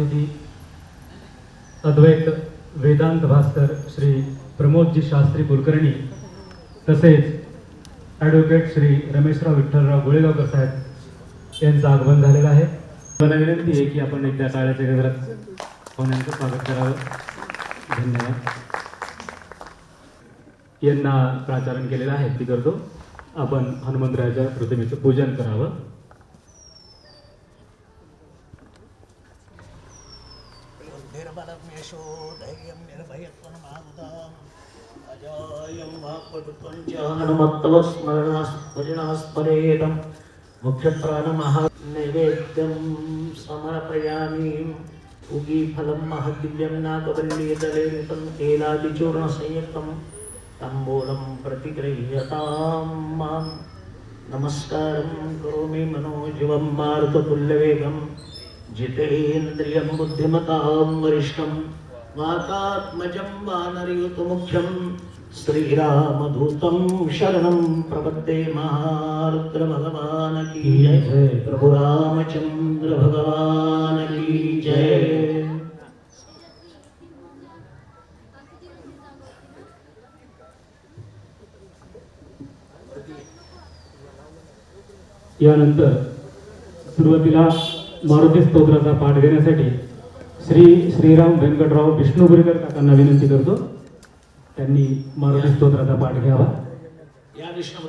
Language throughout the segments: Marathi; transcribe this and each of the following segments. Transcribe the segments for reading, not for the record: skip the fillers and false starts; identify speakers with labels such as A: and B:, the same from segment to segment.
A: अतिथी अद्वैत वेदांत भास्कर श्री प्रमोदजी शास्त्री कुलकर्णी तसेच ॲडव्होकेट श्री रमेशराव विठ्ठलराव गोळेगावकर साहेब यांचं आगमन झालेलं आहे. मला विनंती आहे की आपण एकदा टाळ्याच्या गजरात पाहुण्यांचं स्वागत करावं. धन्यवाद. यांना प्राचारण केलेलं आहे ती करतो. आपण हनुमंतरायाच्या प्रतिमेचं पूजन करावं.
B: हनुमत्तवस्मरणास्मरेदं मुख्यप्राणमहानैवेद्यं समर्पयामि. उगीफलं महदिव्यं नागवल्लीदलेतं केलादिचूर्णसंयुक्तं ताम्बूलं प्रतिगृह्यतां मां. नमस्कारं करोमि मनोजीवं मारुततुल्यवेगं जितेन्द्रियं बुद्धिमतां वरिष्ठं वातात्मजं वानरयुतमुख्यं श्रीरामदूतं शरणं प्रपद्ये. महारुद्र भगवान की जय. प्रभु रामचंद्र भगवान की जय.
A: यानंतर सुरुवातीला मारुती स्तोत्राचा पाठ घेण्यासाठी श्री श्रीराम व्यंकटराव विष्णुपुरीकर काकांना विनंती करतो. त्यांनी मारुती स्तोत्राचा पाठ घ्यावा.
B: या विष्णु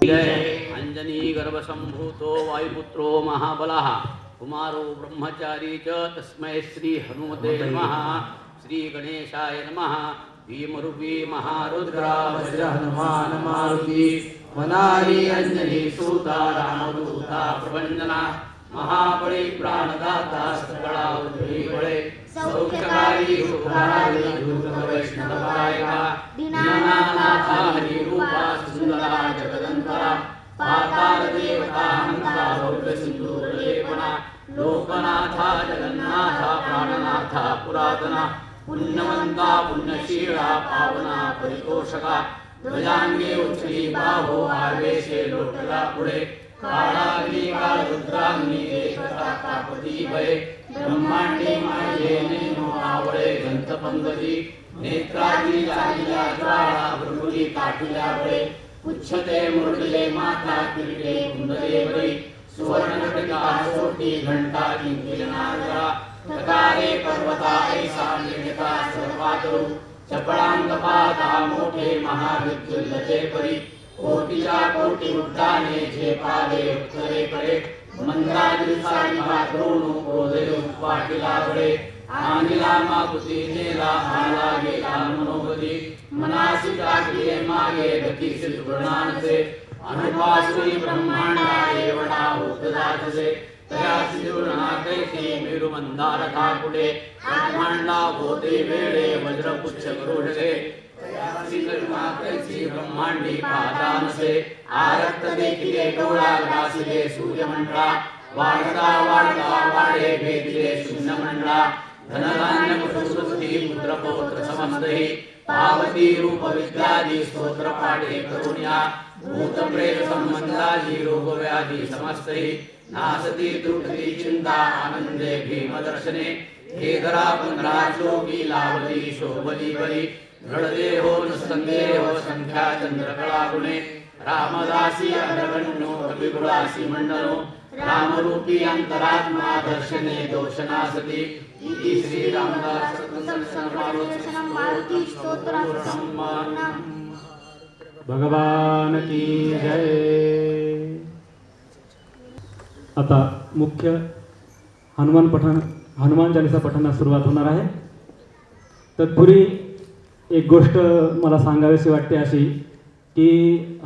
C: जय. अंजनी गर्भसंभूतो वायुपुत्रो महाबलः कुमारो ब्रह्मचारी च तस्मै श्री हनुमते नमः. श्री गणेशाय नमः. भीमरूपी महारुद्रा वज्र हनुमान मारुती वनारी अंजनी सूता रामदूता प्रभंजना महाबळे प्राणदाता सकळा उद्धरी बळे सौख्यकारी सुखकारी दूत वैष्णवायका दीनानाथा हरि रूपा सुंदरा जगदंतरा पाताल देवता हंता भव्य सिंधू लेपना लोकनाथा जगन्नाथा प्राणनाथा पुरातना पुण्यवंता पुण्यशीला पावना परितोषका ध्वजांगे उचली बाहो आवेशे लोटला पुढे काळाग्नी काळ रुद्राग्नी एकता कापती भये ब्रह्मांडी माये नेनो आवळे गंतपंगती नेत्राग्नी जालिया ज्वाळा भृगुली काठिल्या बळे उच्छते मुरडले माता किरीटे कुंडले बळी सुवर्णघटिका सोटी घंटा किंकिलनादरा तकारे पर्वता ऐसा निर्मिता सर्वातरू चपळांगपाता मोठे महाविद्युल्लते परी कोटीच्या कोटी उड्डाणे झेपाले उत्तरेकडे मंदादिवसानी भाद्रोणू क्रोधे पाटीला बळे आनिला मागुती नेला आला गेला मनोगती मनासी टाकले मागे गती सिद्धवर्णांचे अनुपासुरी ब्रह्मांडा एवढा उपदातसे तयासी जुळणाकैसी मेरु मंदार ठाकुडे ब्रह्मांडा भोते वेळे वज्रपुच्छ गरुडे तयासी जुळणाकैसी ब्रह्मांडी पादानसे आरक्त देखिले डोळा ग्रासिले सूर्यमंडळा वाढता वाढता वाढे भेदिले शून्यमंडळा धनधान्य कुटुंबी पुत्रपौत्र समस्तहि पावती रूप विद्यादी स्तोत्र पाठे करुण्या भूत प्रेत संबंधादी रोग व्याधी समस्तहि नासती त्रुटती चिंता आनंदे भीमदर्शने हे धरा 15 श्लोकी लावली शोभली बली दृढदेहो संदेहो संख्या चंद्रकला गुणे रामदासी अग्रगण्यो कविगुणासी मंडनो रामरूपी अंतरात्मा दर्शने दोषनासती इति श्री रामदास मारुती स्तोत्रम.
A: भगवान की जय. आता मुख्य हनुमान चालीसा पठणास सुरुवात होणार आहे. तत्पूर्वी एक गोष्ट मला सांगावीशी वाटते अशी की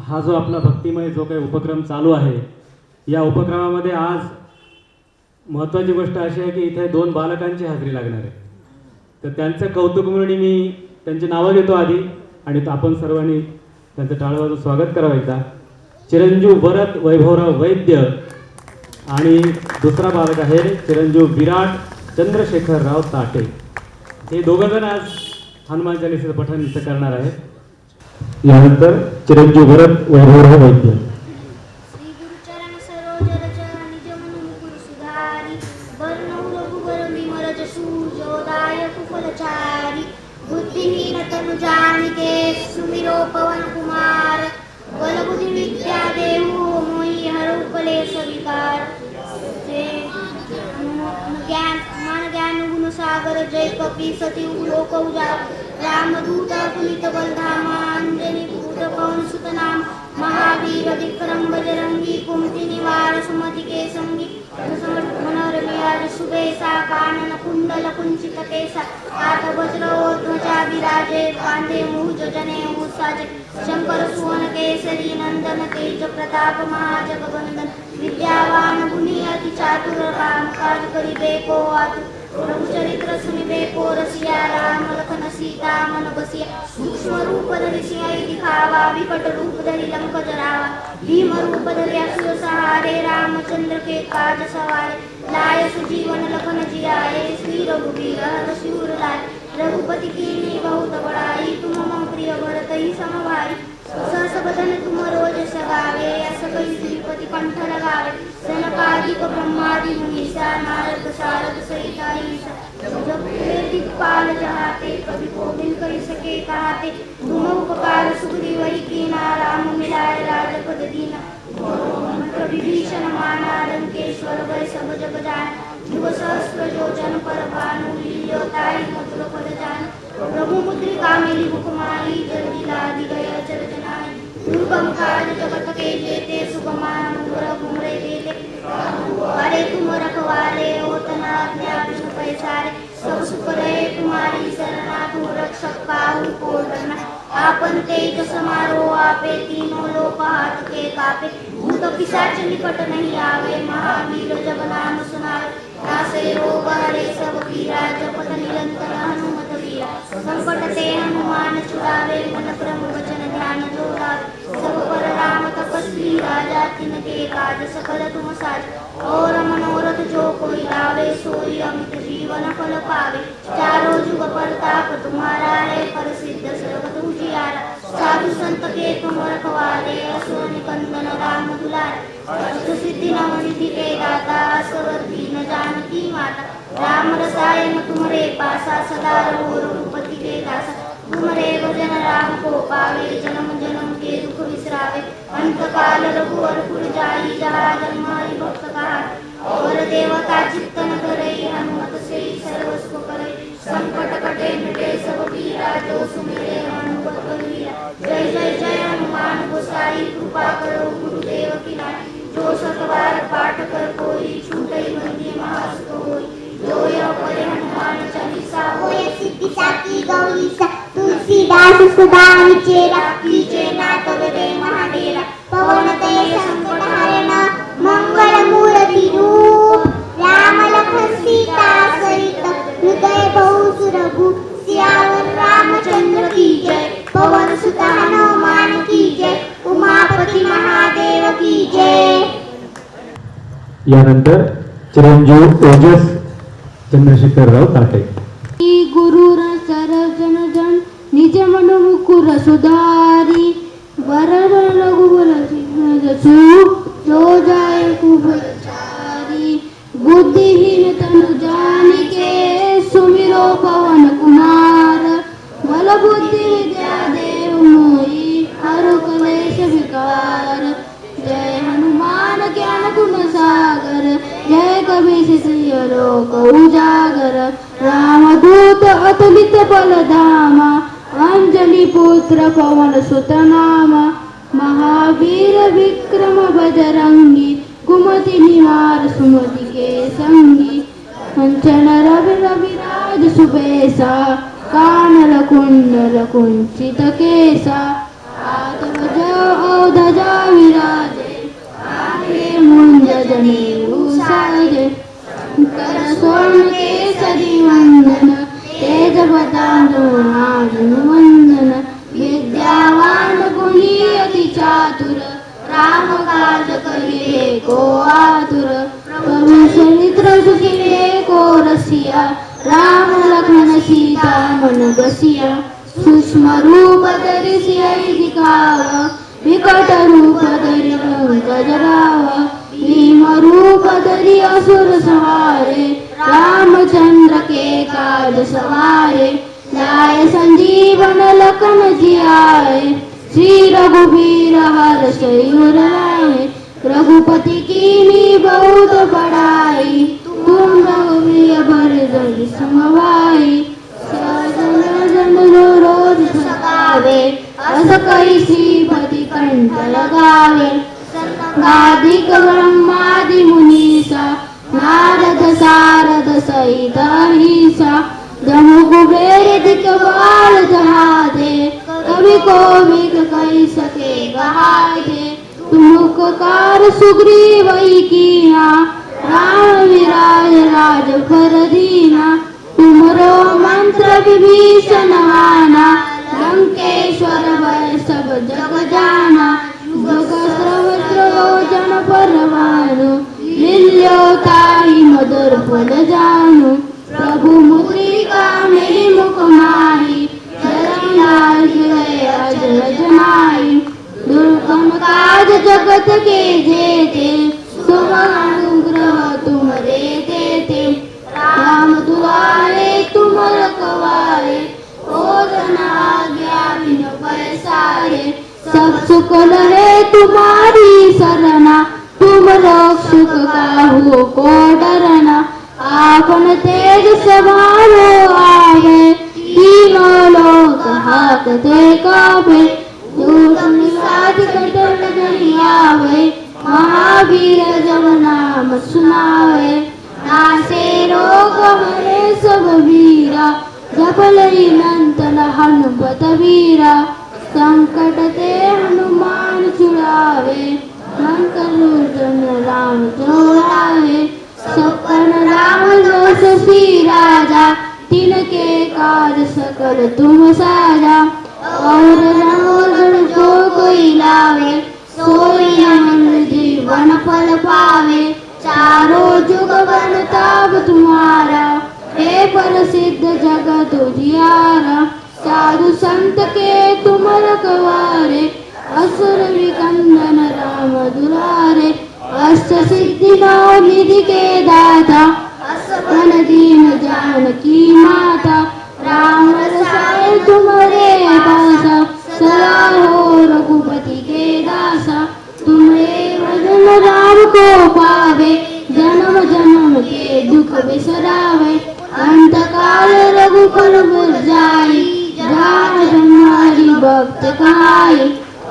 A: हा जो आपला भक्तिमय जो काही उपक्रम चालू आहे या उपक्रमामध्ये आज महत्त्वाची गोष्ट अशी आहे की इथे 2 बालकांची हजेरी लागणार आहे. तर त्यांचं कौतुक म्हणून मी त्यांची नावं घेतो आधी आणि आपण सर्वांनी त्यांचं टाळवाजून स्वागत करावं. एकदा चिरंजीव भरत वैभवराव वैद्य आणि दुसरा बालक आहे चिरंजीव विराट चंद्रशेखरराव ताटे. हे दोघंजण आज हनुमान चालीसेचं पठण इथं करणार आहेत. यानंतर चिरंजीव भरत वैभवराव वैद्य.
D: श्री गुरुचरण सरोज रचना निज मन मुकुर सुधारी वर्ण रघुवर विमल सुमिरो पवन कुमार बलबुद्धि विद्या देहु मोहि हरु कलेश विकार ज्ञान मन ज्ञान गुण सागर जय कपी सती लोक उजागर रामदूत तुलित बलधामा अंजनी पुत्र पवन सुत नाम महावीर विक्रम बजरंगी कुमति निवार सुमति के संगी मनोहर विहार सुबेसा कानन कुंडल कुंचित केसा हाथ वज्र ध्वजा विराजे कांधे मुज जने साजे शंकर सुवन केसरी नंदन तेज प्रताप महाजगवंदन विद्यावान गुणी अति चातुर राम काज करिबे को आतुर प्रभु चरित्र सुनिबे को रसिया राम लखन सीता मन बसिया सूक्ष्म रूप धरि सिंह दिखावा विकट रूप धरि लंक जरावा भीम रूप धरि असुर सहारे रामचंद्र के काज सवारे लाय सुजीवन लखन जियाए श्री रघुवीर हर शिवर लाए रघुपति कीन्ही बहुत बड़ाई तुम मम प्रिय भरत ही समभाई सहस बदन तुम रोज सगावे अस कई श्रीपति कंठ लगावे सनकादिक ब्रह्मादि मुनीसा नारद सारद सहित अहिंसा जब दिक्पाल जहाते कभी कोविल कहि सके कहाते तुम उपकार सुग्रीव वही कीना राम मिलाए राजपद दीना मंत्र विभीषण माना लंकेश्वर वै सब जग जान युग सहस्त्र योजन पर भानु लील्योताई मधुर पद जान प्रभु मुद्रिका मेरी मुखमाई जल्दी लादी गया चल जनाई दुर्गम काज जगत के जेते सुगमान मुर घुमरे देते अरे तुम रखवारे ओतना विष्णु पैसारे सब सुख रहे तुम्हारी शरणा तुम रक्षक काहू को डरना आपन तेज समारो आपे तीनों लोक हाथ के कापे भूत पिशाच निकट नहीं आवे महावीर जब नाम सुनावे नासे रोग हरे सब पीरा जपत निरंतर हनुमत वीरा संकट ते हनुमान छुड़ावे मन क्रम वचन ध्यान जो लावे सब पर राम तपस्वी राजा तिनके काज सकल तुम साज और मनोरथ जो कोई लावे सोई अमित जीवन फल पावे चारों जुग परताप तुम्हारा है प्रसिद्ध सर्वत उजियारा साधु संत के तुम रखवारे असुर निकंदन राम दुलारे अष्ट सिद्धि नव निधि के दाता असवर दीन जानकी माता राम रसायन तुम्हारे पासा सदा रहो रघुपति के दासा तुम्हारे भजन राम को पावे जन्म जन्म के दुख विसरावे अंत काल रघुवर पुर जाई जहाँ जन्म हरि भक्त कहा और देवता चित्तन करे हनुमत से सर्वस्व करे संकट कटे मिटे सब पीरा जो सुमिरे हनुमत बलवीरा जय जय जय हनुमान गोसाई कृपा करो गुरुदेव की नाई जो सतबार पाठ कर कोई छूटई बंदी महासुख होई जो यह पढ़े हनुमान चालीसा
E: होय सिद्धि साकी गौरीसा तुलसीदास सदा विचेरा कीजे नाथ हृदय महाडेरा पवन तय संकट हरण मंगल मूर्ति रूप राम लखन सीता सहित हृदय बहु सुरभु सियावर रामचंद्र की जय पवन सुत हनुमान की जय उमापति महादेव की जय।
A: यानंतर चिरंजीव ओजस चंद्रशेखरराव ताटे.
D: गुरुर सरजन जन निज मन मुकुर सुधारी वरण रघुवर जसु जो जाय कुबचारी बुद्धिहीन तनु जानिके सुमिरो पवन कुमार बल बुद्धि विद्या देव मोहि हरु कलेश विकार जय हनुमान ज्ञान गुण सागर जय कबीर लोक उजागर रामदूत अतुलित बलधामा अंजनी पुत्र पवन सुत नामा महावीर विक्रम बजरंगी कुमति निवार सुमति के संगी कंचन रवि रविराज सुबेसा कानन कुंडल कुंचित केसा हाथ ध्वजा विराजे आगे मुंज जनेऊ साजे कर स्वर्ण केसरी वंदन तेज बदानो वंदन विद्यावान गुणी अति चातुर राम काज करिए को आतुर प्रभु चरित्र सुनिबे को रसिया राम लखन सीता मन बसिया सूक्ष्म रूप धरि सिंह दिखावा विकट रूप धरि लंक जरावा भीम रूप धरि असुर संहारे रामचंद्र के काज सवारे लाय संजीवन लखन जियाए, श्री रघुबीर हर सयूर लाए। रघुपति कीन्ही बहुत बड़ाई, तुम रघुवीर भर जग समवाई। सजन जन रोज सगावे, अस कहि श्रीपति कंठ लगावे। सनकादिक ब्रह्मादि मुनीसा, नारद सारद सहित अहिसा। जम्मू कुबेर दिखवाल जहाजे, कवि कोविद कहि सके गहाजे। तुम उपकार सुग्रीव कीना, राम विराज राजपद दीना। तुमरो मंत्र विभीषण माना, लंकेश्वर भय सब जग जाना। जुग सहस्र योजन पर भानु, लील्यो ताहि मधुर फल जानू। प्रभु मुद्रिका मेरी मुख माही, जरंगाल जय अजर जनाई। दुर्गम काज जगत के जेते, तुम अनुग्रह तुम रे देते। राम दुआरे तुम रखवारे, ओदन आज्ञा बिनु पैसारे। सब सुख लहे तुम्हारी सरना, तुम रक्षक काहू को डरना। आपन तेज सभारो आवे, तीनों लोक हाकते काबे। दूत निवाज कटन नहीं आवे, महावीर जब नाम सुनावे। नासे रोग हरे सब वीरा, जपलई नंदन हनुमत वीरा। संकट ते हनुमान छुड़ावे, मंकरुजन राम जोड़ावे। सकल राम दोष सी राजा, तिनके काज सकल तुम साजा। और रमोगण जो कोई लावे, सोई अमर जीवन फल पावे। चारों जुग बनताब तुम्हारा, हे प्रसिद्ध जगत उजियारा। साधु संत के तुम रखवारे, असुर विकंदन राम दुलारे। अष्ट सिद्धि नौ निधि के दाता, असबन दीन जानकी माता। राम रसायन तुम्हारे पासा, सदा हो रघुपति के दासा। तुम्हें भजन राम को पावे, जन्म जन्म के दुख बिसरावे। अंत काल रघुकुल पुर जाई, जहाँ हमारी भक्त कहाई।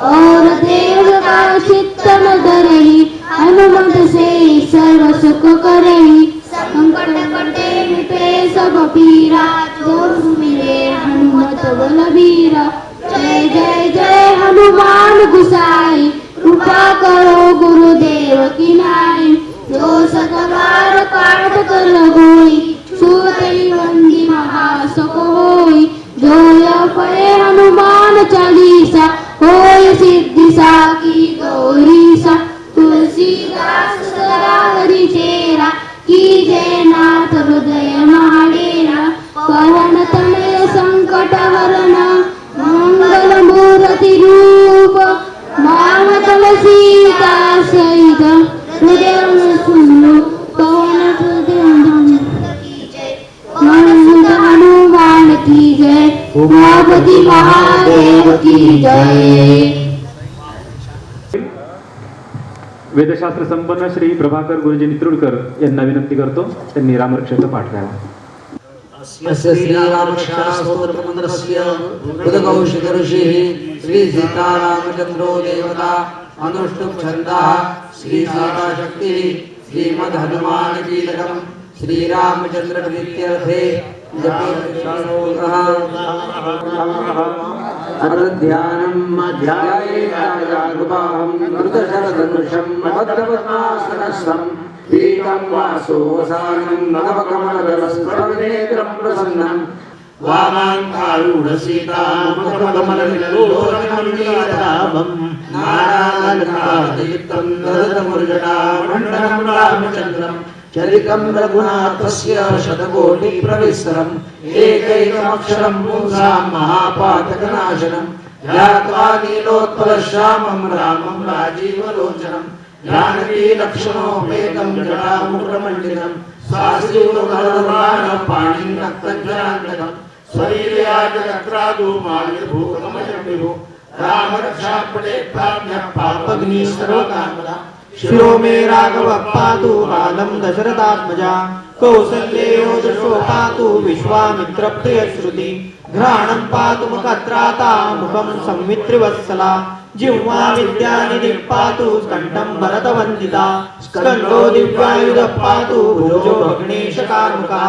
D: और देव का चित्तन धरहि, हनुमत से सर्व सुख करहि। संकट कटे मिटे सब पीरा, जो सुमिरे हनुमत बलबीरा। जय जय जय हनुमान गुसाई, कृपा करो गुरुदेव की नाई। जो सतबार पाठ कर होई, सुरति वंदी महासुख होई। जो यह पढ़े हनुमान चालीसा, होय सिद्धि साकी गौरीसा। तुलसीदास सदा हरि चेरा, कीजे नाथ हृदय महाडेरा। पवन तनय संकट हरण, मंगल मूर्ति रूप। मामतल सीता सहित, हृदय में सुनो पवन हनुमान की जय। उमापति महादेव की जय।
A: वेदशास्त्र संपन्न श्री प्रभाकर गुरुजी नित्रुडकर यांना विनंती करतो, त्यांनी रामरक्षाचा पाठ करावा।
C: अस्य श्रीरामरक्षास्तोत्रमन्त्रस्य उद्गौषिक ऋषिः श्री सीतारामचन्द्रो देवता अनुष्टुप् छन्दः श्री सीताशक्तिः श्रीमद्हनुमानगीतकम् श्रीरामचन्द्र प्रीत्यर्थे ध्यानम् ध्यायेताम् कृतशरधनुषं भद्रपद्मासनस्थं पीतं वासोऽवसानं नवकमलदलस्फुरन्नेत्रं प्रसन्नं
B: वामाङ्कारूढसीतामुखकमलविलोचनमीराभं नारालङ्कादयुक्तं ददतमुर्जटामण्डलं रामचन्द्रं चरितं रघुनाथस्य शतकोटिप्रविस्तरम् एकैकमक्षरं पुंसां महापातकनाशनं ध्यात्वा नीलोत्पलश्यामं रामं राजीवलोचनं जानकी लक्ष्मणोपेतं जटामुग्रमण्डितं स्वास्तिपाणिं रक्तज्वरान्तकं स्वैर्याजत्रादु मार्गभूतमजमिभु राम रक्षा पटे प्राप्य पापग्नि सर्वकामदा शिरो मे राघव पातु बालं दशरथात्मजा कौसल्यो दशो पातु विश्वामित्र प्रिय श्रुति घ्राणं पातु मुखत्राता मुखं संमित्रिवत्सला जिह्वा विद्यानिधिः पातु स्कण्ठं भरतवन्दिता स्कन्धो दिव्यायुधः पातु भुजो भग्नेशकार्मुकः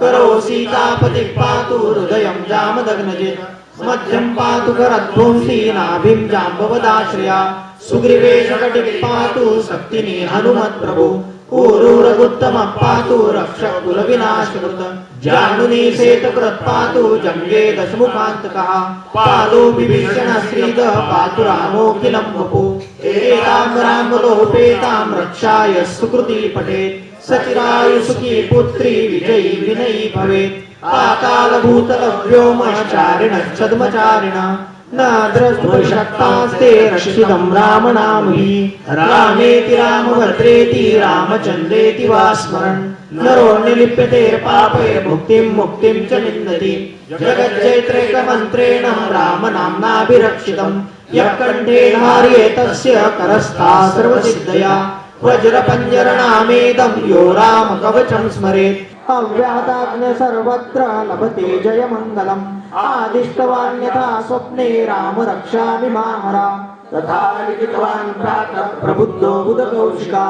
B: करो सीतापतिः पातु हृदयं जामदग्नजित् मध्यं पातु करध्वंसी नाभिं जाम्बवदाश्रया सुग्रीवेशकटिः पातु शक्तिनी हनुमत्प्रभु ऊरुरगुत्तमः पातु रक्षः कुलविनाशकृत जानुनी सेतकृत् पातु जङ्गे दशमुखान्तकः पादो विभीषणः श्रीदः पातु रामोऽखिलं वपु एतां रामलोपेतां रक्षाय सुकृती पठेत् सचिरायुसुखी पुत्री विजयी विनयी भवेत् पातालभूतलव्योमचारिणश्छद्मचारिणः न द्रष्टुशक्तास्ते रक्षितं रामनामभिः रामेति रामभद्रेति रामचन्द्रेति वा स्मरन् नरो निलिप्यते पापैर्मुक्तिं मुक्तिं च विन्दति जगज्जैत्रैकमन्त्रेण रामनाम्नाभिरक्षितं यः कण्ठे धार्ये तस्य करस्था सर्वसिद्धया वज्रपञ्जरनामेदं यो रामकवचं स्मरेत् अव्याहताग्न्य सर्वत्र लभते जयमङ्गलम् आदिष्टवान् यथा स्वप्ने राम रक्षामि माहरा तथा लिखितवान् प्रातः प्रबुद्धो बुधकौशिका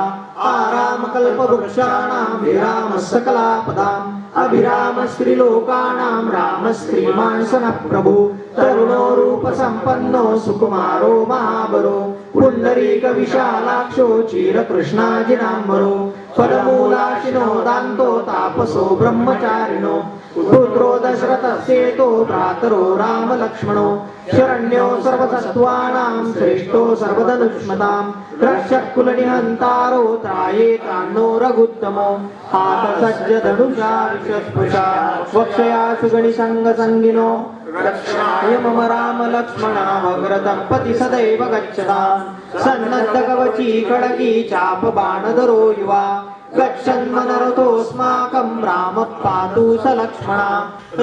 B: आरामकल्पवृक्षाणां विरामः सकलापदाम् अभिरामस्त्रिलोकाणां रामः श्रीमान् सनः प्रभु तरुणो रूपसम्पन्नो सुकुमारो महाबलो पुण्डरीकविशालाक्षो चिरकृष्णाजिनाम्बरो फलमूलाशिनो दान्तो तापसो ब्रह्मचारिणो पुत्रो दशरथस्येतो भ्रातरो रामलक्ष्मणो शरण्यो सर्वसत्त्वानां श्रेष्ठो सर्वधनुष्मतां रक्षः कुलनिहन्तारो त्रायेतान्नो रघुत्तमो हातसज्जधनुषा विषस्पृशा वक्षया सुगणिसङ्गसङ्गिनो रक्षाय मम राम लक्ष्मणावग्रदम्पति सदैव गच्छताम् सन्नद्धकवची खड्गी चापबाणधरो युवा गच्छन्मनरथोऽस्माकं रामः पातु स लक्ष्मणा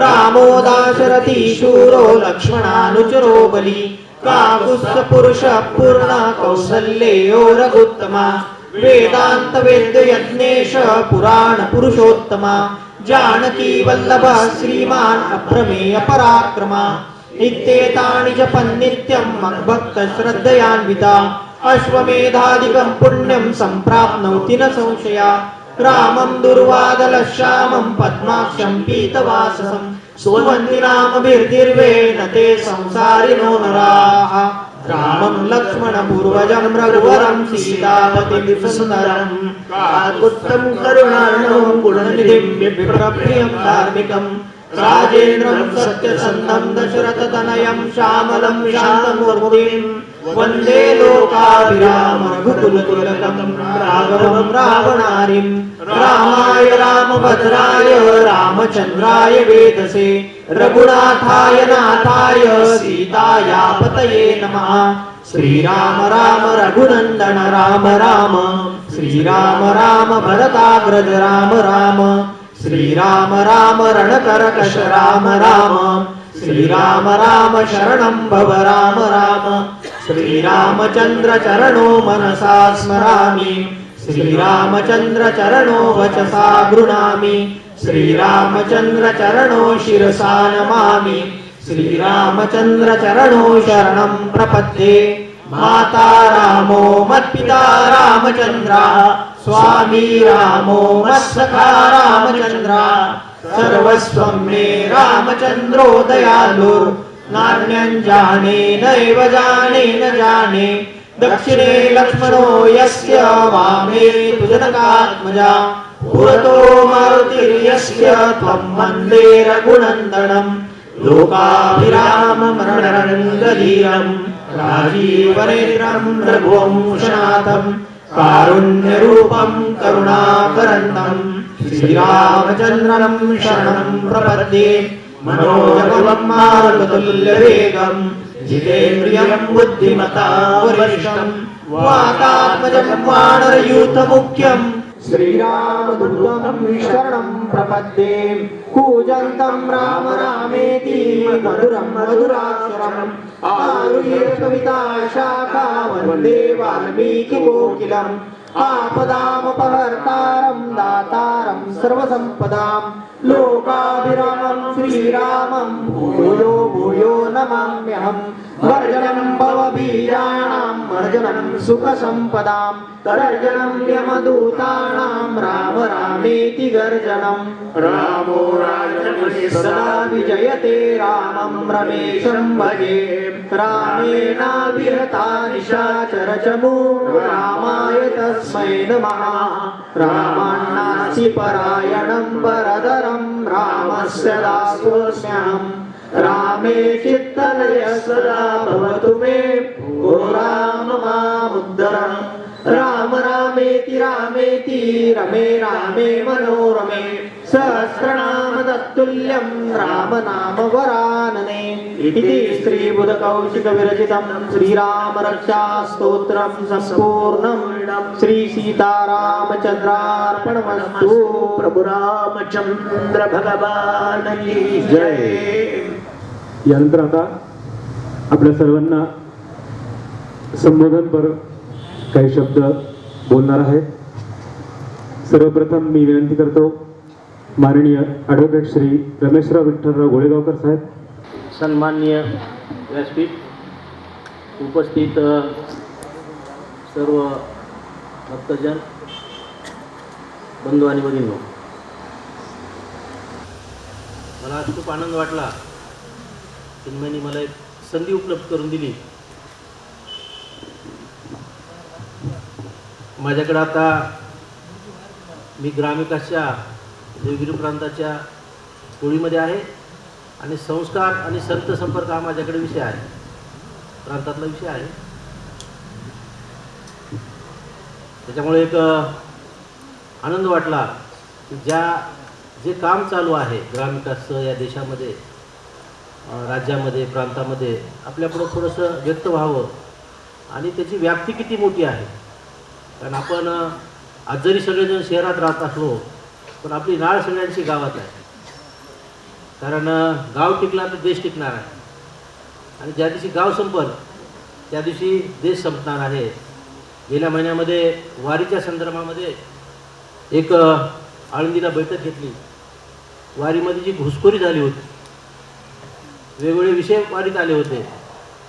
B: रामो दाशरथी शूरो लक्ष्मणानुचरो बली काकुत्स्थ पुरुषः पूर्णा कौसल्येयो रघुत्तमा वेदान्त वेद्य यज्ञेश पुराण पुरुषोत्तमा जानकी वल्लभ श्रीमान् अप्रमेय पराक्रमा इत्येतानि जपन् नित्यं मद्भक्त श्रद्धयान्विता अश्वमेधादिकं पुण्यं सम्प्राप्नोति न संशया रामं दुर्वादलश्यामं पद्माक्षं पीतवाससं सुवन्ति नामभिर्दिर्वे न ते संसारिणो नराः रामं लक्ष्मणपूर्वजं रघुवरं सीतापतिं सुन्दरं काकुत्स्थं करुणार्णवं गुणनिधिं विप्रप्रियं धार्मिकं राजेन्द्रं सत्यसन्धं दशरथतनयं श्यामलं शान्तमूर्तिं वन्दे लोकाभिरामं रघुकुलतिलकं राघवं रावणारिं रामाय रामभद्राय रामचन्द्राय वेदसे रघुनाथाय नाथाय सीतायापतये नमः श्रीराम राम रघुनन्दन राम राम श्रीराम राम भरताग्रज राम राम श्रीराम राम रणकरकश राम राम श्रीराम राम शरणं भव राम राम श्रीरामचन्द्र चरणो मनसा स्मरामि श्रीरामचन्द्र चरणो वचसा गृह्णामि श्रीरामचन्द्र चरणो शिरसा नमामि श्रीरामचन्द्र चरणो शरणं प्रपद्ये माता रामो मत्पिता रामचन्द्रा स्वामी रामो मत्सखा रामचन्द्रा सर्वस्वं मे रामचन्द्रो दयालुर् नान्यं जाने नैव जाने न जाने दक्षिणे लक्ष्मणो यस्य वामे तु जनकात्मजा पुरतो मारुतिर्यस्य त्वं वन्दे रघुनन्दनं लोकाभिरामं रणरङ्गधीरं राजीवनेत्रं रघुवंशनाथं कारुण्यरूपं करुणाकरन्दं श्रीरामचन्द्रं शरणं प्रपद्ये मनोजवं मारुततुल्यवेगं जितेन्द्रियं बुद्धिमतां वरिष्ठं वातात्मजं वानरयूथमुख्यं श्रीरामदूतं शरणं प्रपद्ये कूजन्तं राम रामेति मधुरं मधुराक्षरम् आरुह्य कविता शाखा वन्दे वाल्मीकिकोकिलम् आपदामपहर्तारं दातारं सर्वसम्पदां लोकाभिरामं श्रीरामं भूयो भूयो नमाम्यहम् वर्जनं भवबीजानां मर्जनं सुखसम्पदां तर्जनं यमदूतानां राम रामेति गर्जनं रामो राजमणि सदा विजयते रामं रमेशं भजे रामेणाभिहता निशाचरचमू रामाय तस्मै नमः रामान्नास्ति परायणं वरदरं रामस्य दासोऽस्म्यहम् रामे चित्तलय सदा भवतु मे ओ राम मामुद्धरम् राम रामेति रामेति रमे रामे मनोरमे सहस्रनाम तत्तुल्यं राम नाम वरानने इति श्रीबुधकौशिक विरचितं श्रीराम रक्षा स्तोत्रं संपूर्णं श्री सीतारामचंद्रार्पणमस्तु प्रभु रामचंद्र भगवान की जय.
A: यानंतर आता आपल्या सर्वांना संबोधनपर काही शब्द बोलणार आहे. सर्वप्रथम मी विनंती करतो माननीय ॲडव्होकेट श्री रमेशराव विठ्ठलराव गोळेगावकर साहेब.
F: सन्माननीय व्यासपीठ उपस्थित सर्व भक्तजन बंधू आणि भगिनींनो, मला आज खूप आनंद वाटला. चिन्मयनी मला एक संधी उपलब्ध करून दिली. माझ्याकडे आता मी ग्रामविकासच्या देवगिरी प्रांताच्या टोळीमध्ये आहे आणि संस्कार आणि संत संपर्क हा माझ्याकडे विषय आहे, प्रांतातला विषय आहे. त्याच्यामुळे एक आनंद वाटला की जे काम चालू आहे ग्रामविकासचं या देशामध्ये, राज्यामध्ये, प्रांतामध्ये आपल्यापुढं थोडंसं व्यक्त व्हावं आणि त्याची व्याप्ती किती मोठी आहे. कारण आपण आज जरी सगळेजण शहरात राहत असलो पण आपली नाळ सगळ्यांची गावात आहे. कारण गाव टिकला तर देश टिकणार आहे आणि ज्या दिवशी गाव संपल त्या दिवशी देश संपणार आहे. गेल्या महिन्यामध्ये वारीच्या संदर्भामध्ये एक आळंदीला बैठक घेतली. वारीमध्ये जी घुसखोरी झाली होती, वेगवेगळे विषय वारीत आले होते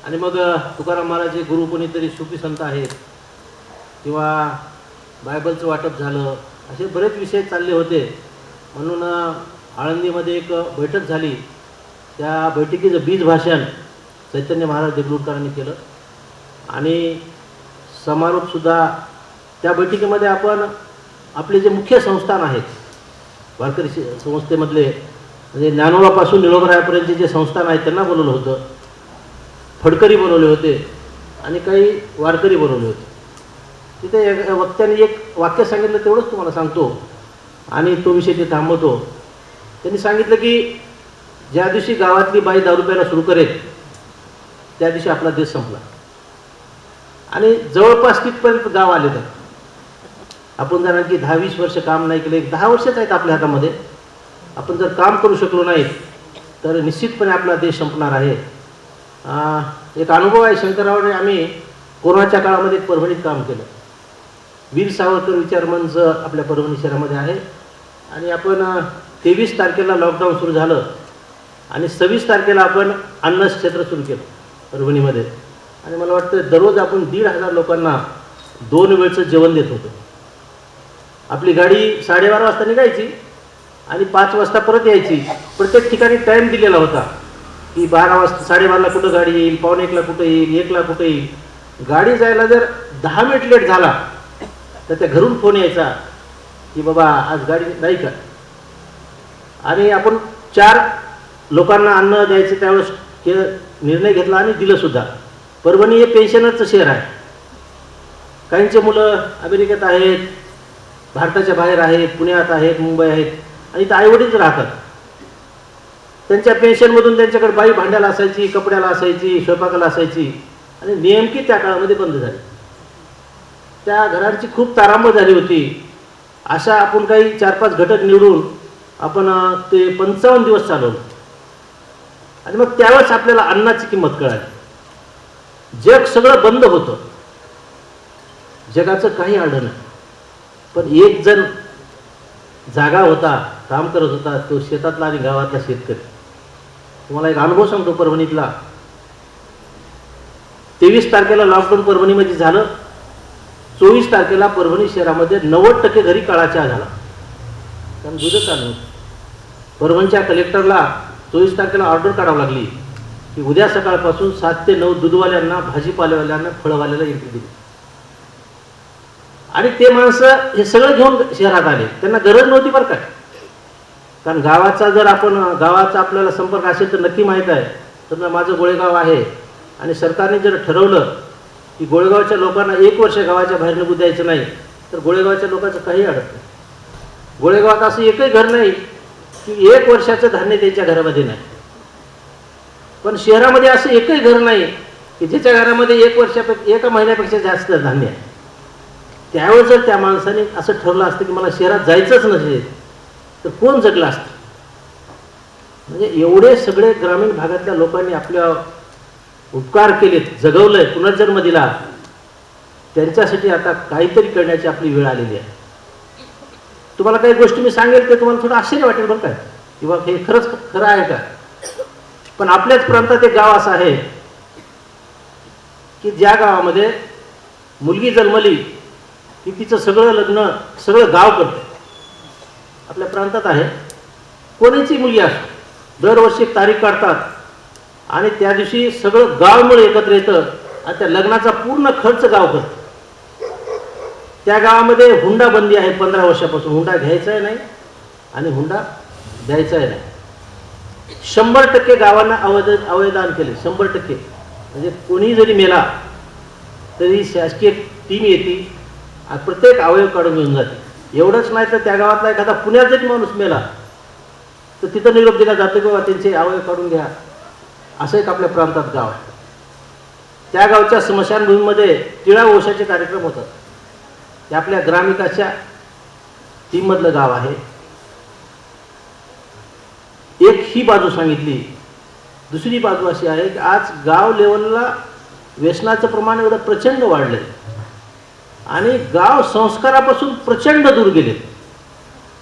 F: आणि मग तुकाराम महाराज गुरु कोणीतरी सुफी संत आहेत किंवा बायबलचं वाटप झालं, असे बरेच विषय चालले होते. म्हणून आळंदीमध्ये एक बैठक झाली. त्या बैठकीचं बीज भाषण चैतन्य महाराज देगलूरकरांनी केलं आणि समारोपसुद्धा त्या बैठकीमध्ये आपण आपले जे मुख्य संस्थान आहेत वारकरी संस्थेमधले, म्हणजे ज्ञानोबापासून निळोबरायापर्यंतचे जे संस्थान आहेत त्यांना बोलवलं होतं. फडकरी बोलवले होते आणि काही वारकरी बोलवले होते. तिथे वक्त्यांनी एक वाक्य सांगितलं, तेवढंच तुम्हाला सांगतो आणि तो विषय ते थांबवतो. त्यांनी सांगितलं की ज्या दिवशी गावातली बाई दारू प्यायला सुरू करेल त्या दिवशी आपला देश संपला. आणि जवळपास तिथपर्यंत गाव आले. तर आपण जर आणखी 10-20 वर्ष काम नाही केलं, 10 वर्षच आहेत आपल्या हातामध्ये, आपण जर काम करू शकलो नाही तर निश्चितपणे आपला देश संपणार आहे. एक अनुभव आहे शंकररावने. आम्ही कोरोनाच्या काळामध्ये परभणीत काम केलं. वीर सावरकर विचार मंच आपल्या परभणी शहरामध्ये आहे आणि आपण 23 तारखेला लॉकडाऊन सुरू झालं आणि 26 तारखेला आपण अन्न क्षेत्र सुरू केलं परभणीमध्ये. आणि मला वाटतं दररोज आपण 1,500 लोकांना 2 वेळचं जेवण देत होतो. आपली गाडी 12:30 वाजता निघायची आणि 5 वाजता परत यायची. प्रत्येक ठिकाणी टाईम दिलेला होता की 12 वाजता 12:30ला कुठं गाडी येईल, 12:45ला कुठं येईल, 1ला कुठं येईल. गाडी जायला जर 10 मिनिट लेट झाला तर त्या घरून फोन यायचा की बाबा आज गाडी नाही का. आणि आपण 4 लोकांना अन्न द्यायचं त्यावेळेस निर्णय घेतला आणि दिलंसुद्धा. परभणी हे पेन्शनरचं शहर आहे. काहींचे मुलं अमेरिकेत आहेत, भारताच्या बाहेर आहेत, पुण्यात आहेत, मुंबई आहेत आणि इथं आईवडील राहतात. त्यांच्या पेन्शनमधून त्यांच्याकडे बाई भांड्याला असायची, कपड्याला असायची, स्वयंपाकाला असायची आणि नेमकी त्या काळामध्ये बंद झाली. त्या घरांची खूप तारांबळ झाली होती अशा आपण काही 4-5 घटक निवडून आपण ते 55 दिवस चालवलं. आणि मग त्यावेळेस आपल्याला अन्नाची किंमत कळाली. जग सगळं बंद होतं, जगाचं काही आढळ नाही, पण एक जण जागा होता, काम करत होता, तो शेतातला आणि गावातला शेतकरी. तुम्हाला एक अनुभव सांगतो परभणीतला. 23 तारखेला लॉकडाऊन परभणीमध्ये झालं. 24 तारखेला परभणी शहरामध्ये 90% घरी काळा चहा झाला, कारण दूधच आलं नव्हतं. परभणीच्या कलेक्टरला 24 तारखेला ऑर्डर काढावी लागली की उद्या सकाळपासून 7 ते 9 दूधवाल्यांना, भाजीपालेवाल्यांना, फळवाल्याला एंट्री दिली. आणि ते माणसं हे सगळं घेऊन शहरात आले. त्यांना गरज नव्हती बरं काय, कारण गावाचा जर आपण गावाचा आपल्याला संपर्क असेल तर नक्की माहीत आहे. तर माझं गोळेगाव आहे आणि सरकारने जर ठरवलं की गोळेगावच्या लोकांना 1 वर्ष गावाच्या बाहेर निघू द्यायचं नाही, तर गोळेगावच्या लोकांचं काही अडत नाही. गोळेगावात असं एकही घर नाही की 1 वर्षाचं धान्य त्यांच्या घरामध्ये नाही. पण शहरामध्ये असं एकही घर नाही की ज्याच्या घरामध्ये 1 महिन्यापेक्षा जास्त धान्य आहे. त्यावेळेस जर त्या माणसाने असं ठरलं असतं की मला शहरात जायचंच नसेल, तर कोण जगलं असतं. म्हणजे एवढे सगळे ग्रामीण भागातल्या लोकांनी आपल्या उपकार केलेत, जगवलंय, पुनर्जन्म दिला. त्यांच्यासाठी आता काहीतरी करण्याची आपली वेळ आलेली आहे. तुम्हाला काही गोष्टी मी सांगेल ते तुम्हाला थोडं आश्चर्य वाटेल बरं काय, किंवा हे खरंच खरं आहे का. पण आपल्याच प्रांतात एक गाव असं आहे की ज्या गावामध्ये मुलगी जन्मली की तिचं सगळं लग्न सगळं गाव करतं. आपल्या प्रांतात आहे, कोणाची मुलगी असो, दरवर्षी एक तारीख काढतात आणि त्या दिवशी सगळं गाव मिळून एकत्र येतं आणि त्या लग्नाचा पूर्ण खर्च गाव करतं. त्या गावामध्ये हुंडा बंदी आहे 15 वर्षापासून. हुंडा घ्यायचाही नाही आणि हुंडा द्यायचाही नाही. 100% गावांना अवयदान केले, 100%. म्हणजे कोणी जरी मेला तरी शासकीय टीम येते आणि प्रत्येक अवयव काढून घेऊन जाते. एवढंच नाही तर त्या गावातला एखादा पुण्यात जरी माणूस मेला तर तिथं निरोप दिला जातो की बाबा त्यांचे अवयव काढून घ्या. असं एक आपल्या प्रांतात गाव आहे. त्या गावच्या स्मशानभूमीमध्ये टिळा वंशाचे कार्यक्रम होतात. ते आपल्या ग्रामविकासच्या टीममधलं गाव आहे. एक ही बाजू सांगितली. दुसरी बाजू अशी आहे की आज गाव लेवलला व्यसनाचं प्रमाण एवढं प्रचंड वाढलं आहे आणि गाव संस्कारापासून प्रचंड दूर गेले.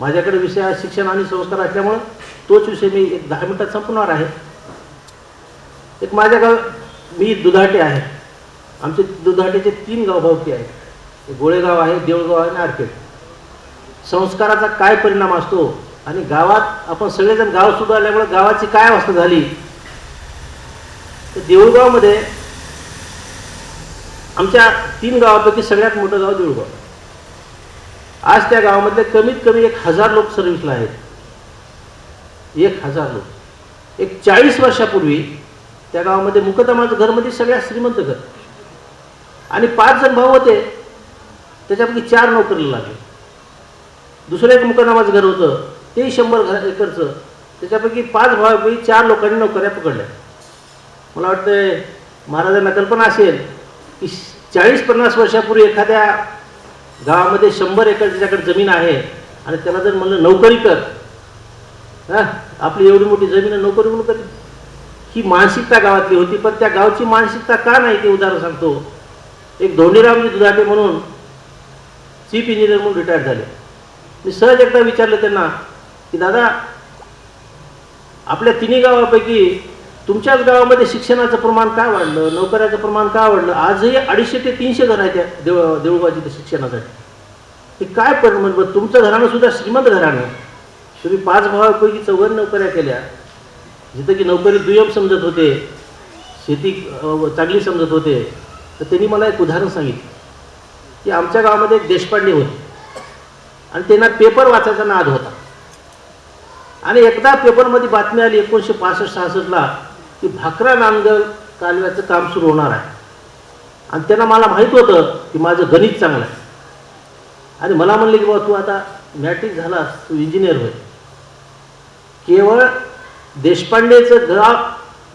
F: माझ्याकडे विषय शिक्षण आणि संस्कार असल्यामुळं तोच विषय मी 10 मिनिटात संपवणार आहे. एक माझ्या गाव, मी दुधाटे आहे. आमचे दुधाटेचे 3 गावभावकी आहेत. गोळेगाव आहे, देऊळगाव आहे आणि आरखेड. संस्काराचा काय परिणाम असतो आणि गावात आपण सगळेजण गाव सुरू आल्यामुळे गावाची काय अवस्था झाली. तर देऊळगावमध्ये आमच्या 3 गावापैकी सगळ्यात मोठं गाव देऊळगाव. आज त्या गावामधले कमीत कमी 1000 लोक सर्व्हिसला आहेत. 1000 लोक. एक 40 वर्षापूर्वी त्या गावामध्ये मुकदमाचं घरमध्ये सगळ्यात श्रीमंत घर आणि 5 जण भाऊ होते, त्याच्यापैकी 4 नोकरीला लागले. दुसरं एक मुकदमाचं घर होतं, तेही 100 एकरचं, त्याच्यापैकी 5 भावापैकी 4 लोकांनी नोकऱ्या पकडल्या. मला वाटतं महाराजांना कल्पना असेल की 40-50 वर्षापूर्वी एखाद्या गावामध्ये 100 एकर त्याच्याकडे जमीन आहे आणि त्याला जर म्हणलं नोकरी कर, आपली एवढी मोठी जमीन नोकरी म्हणून करी. ही मानसिकता गावातली होती. पण त्या गावची मानसिकता का नाही ते उदाहरण सांगतो. एक धोंडीरामजी दुधाटे म्हणून चीफ इंजिनियर म्हणून रिटायर झाले. मी सहज एकदा विचारलं त्यांना की दादा, आपल्या 3 गावापैकी तुमच्याच गावामध्ये शिक्षणाचं प्रमाण काय वाढलं, नोकऱ्याचं प्रमाण काय वाढलं. आजही 250 ते 300 घर आहेत त्या देऊळगावची शिक्षणासाठी. हे काय परिणाम. तुमचं घराणं सुद्धा श्रीमंत घराणं, तुम्ही 5 भावापैकी 4 नोकऱ्या केल्या. जिथं की नोकरी दुय्यम समजत होते, शेती चांगली समजत होते. तर त्यांनी मला एक उदाहरण सांगितलं की आमच्या गावामध्ये एक देशपांडे होते आणि त्यांना पेपर वाचायचा नाद होता. आणि एकदा पेपरमध्ये बातमी आली 1965-66ला की भाकरा नांदगल कालव्याचं काम सुरू होणार आहे. आणि त्यांना मला माहीत होतं की माझं गणित चांगलं आहे आणि मला म्हणले की बाबा तू आता मॅट्रिक झालास, तू इंजिनियर होय. केवळ देशपांडेचं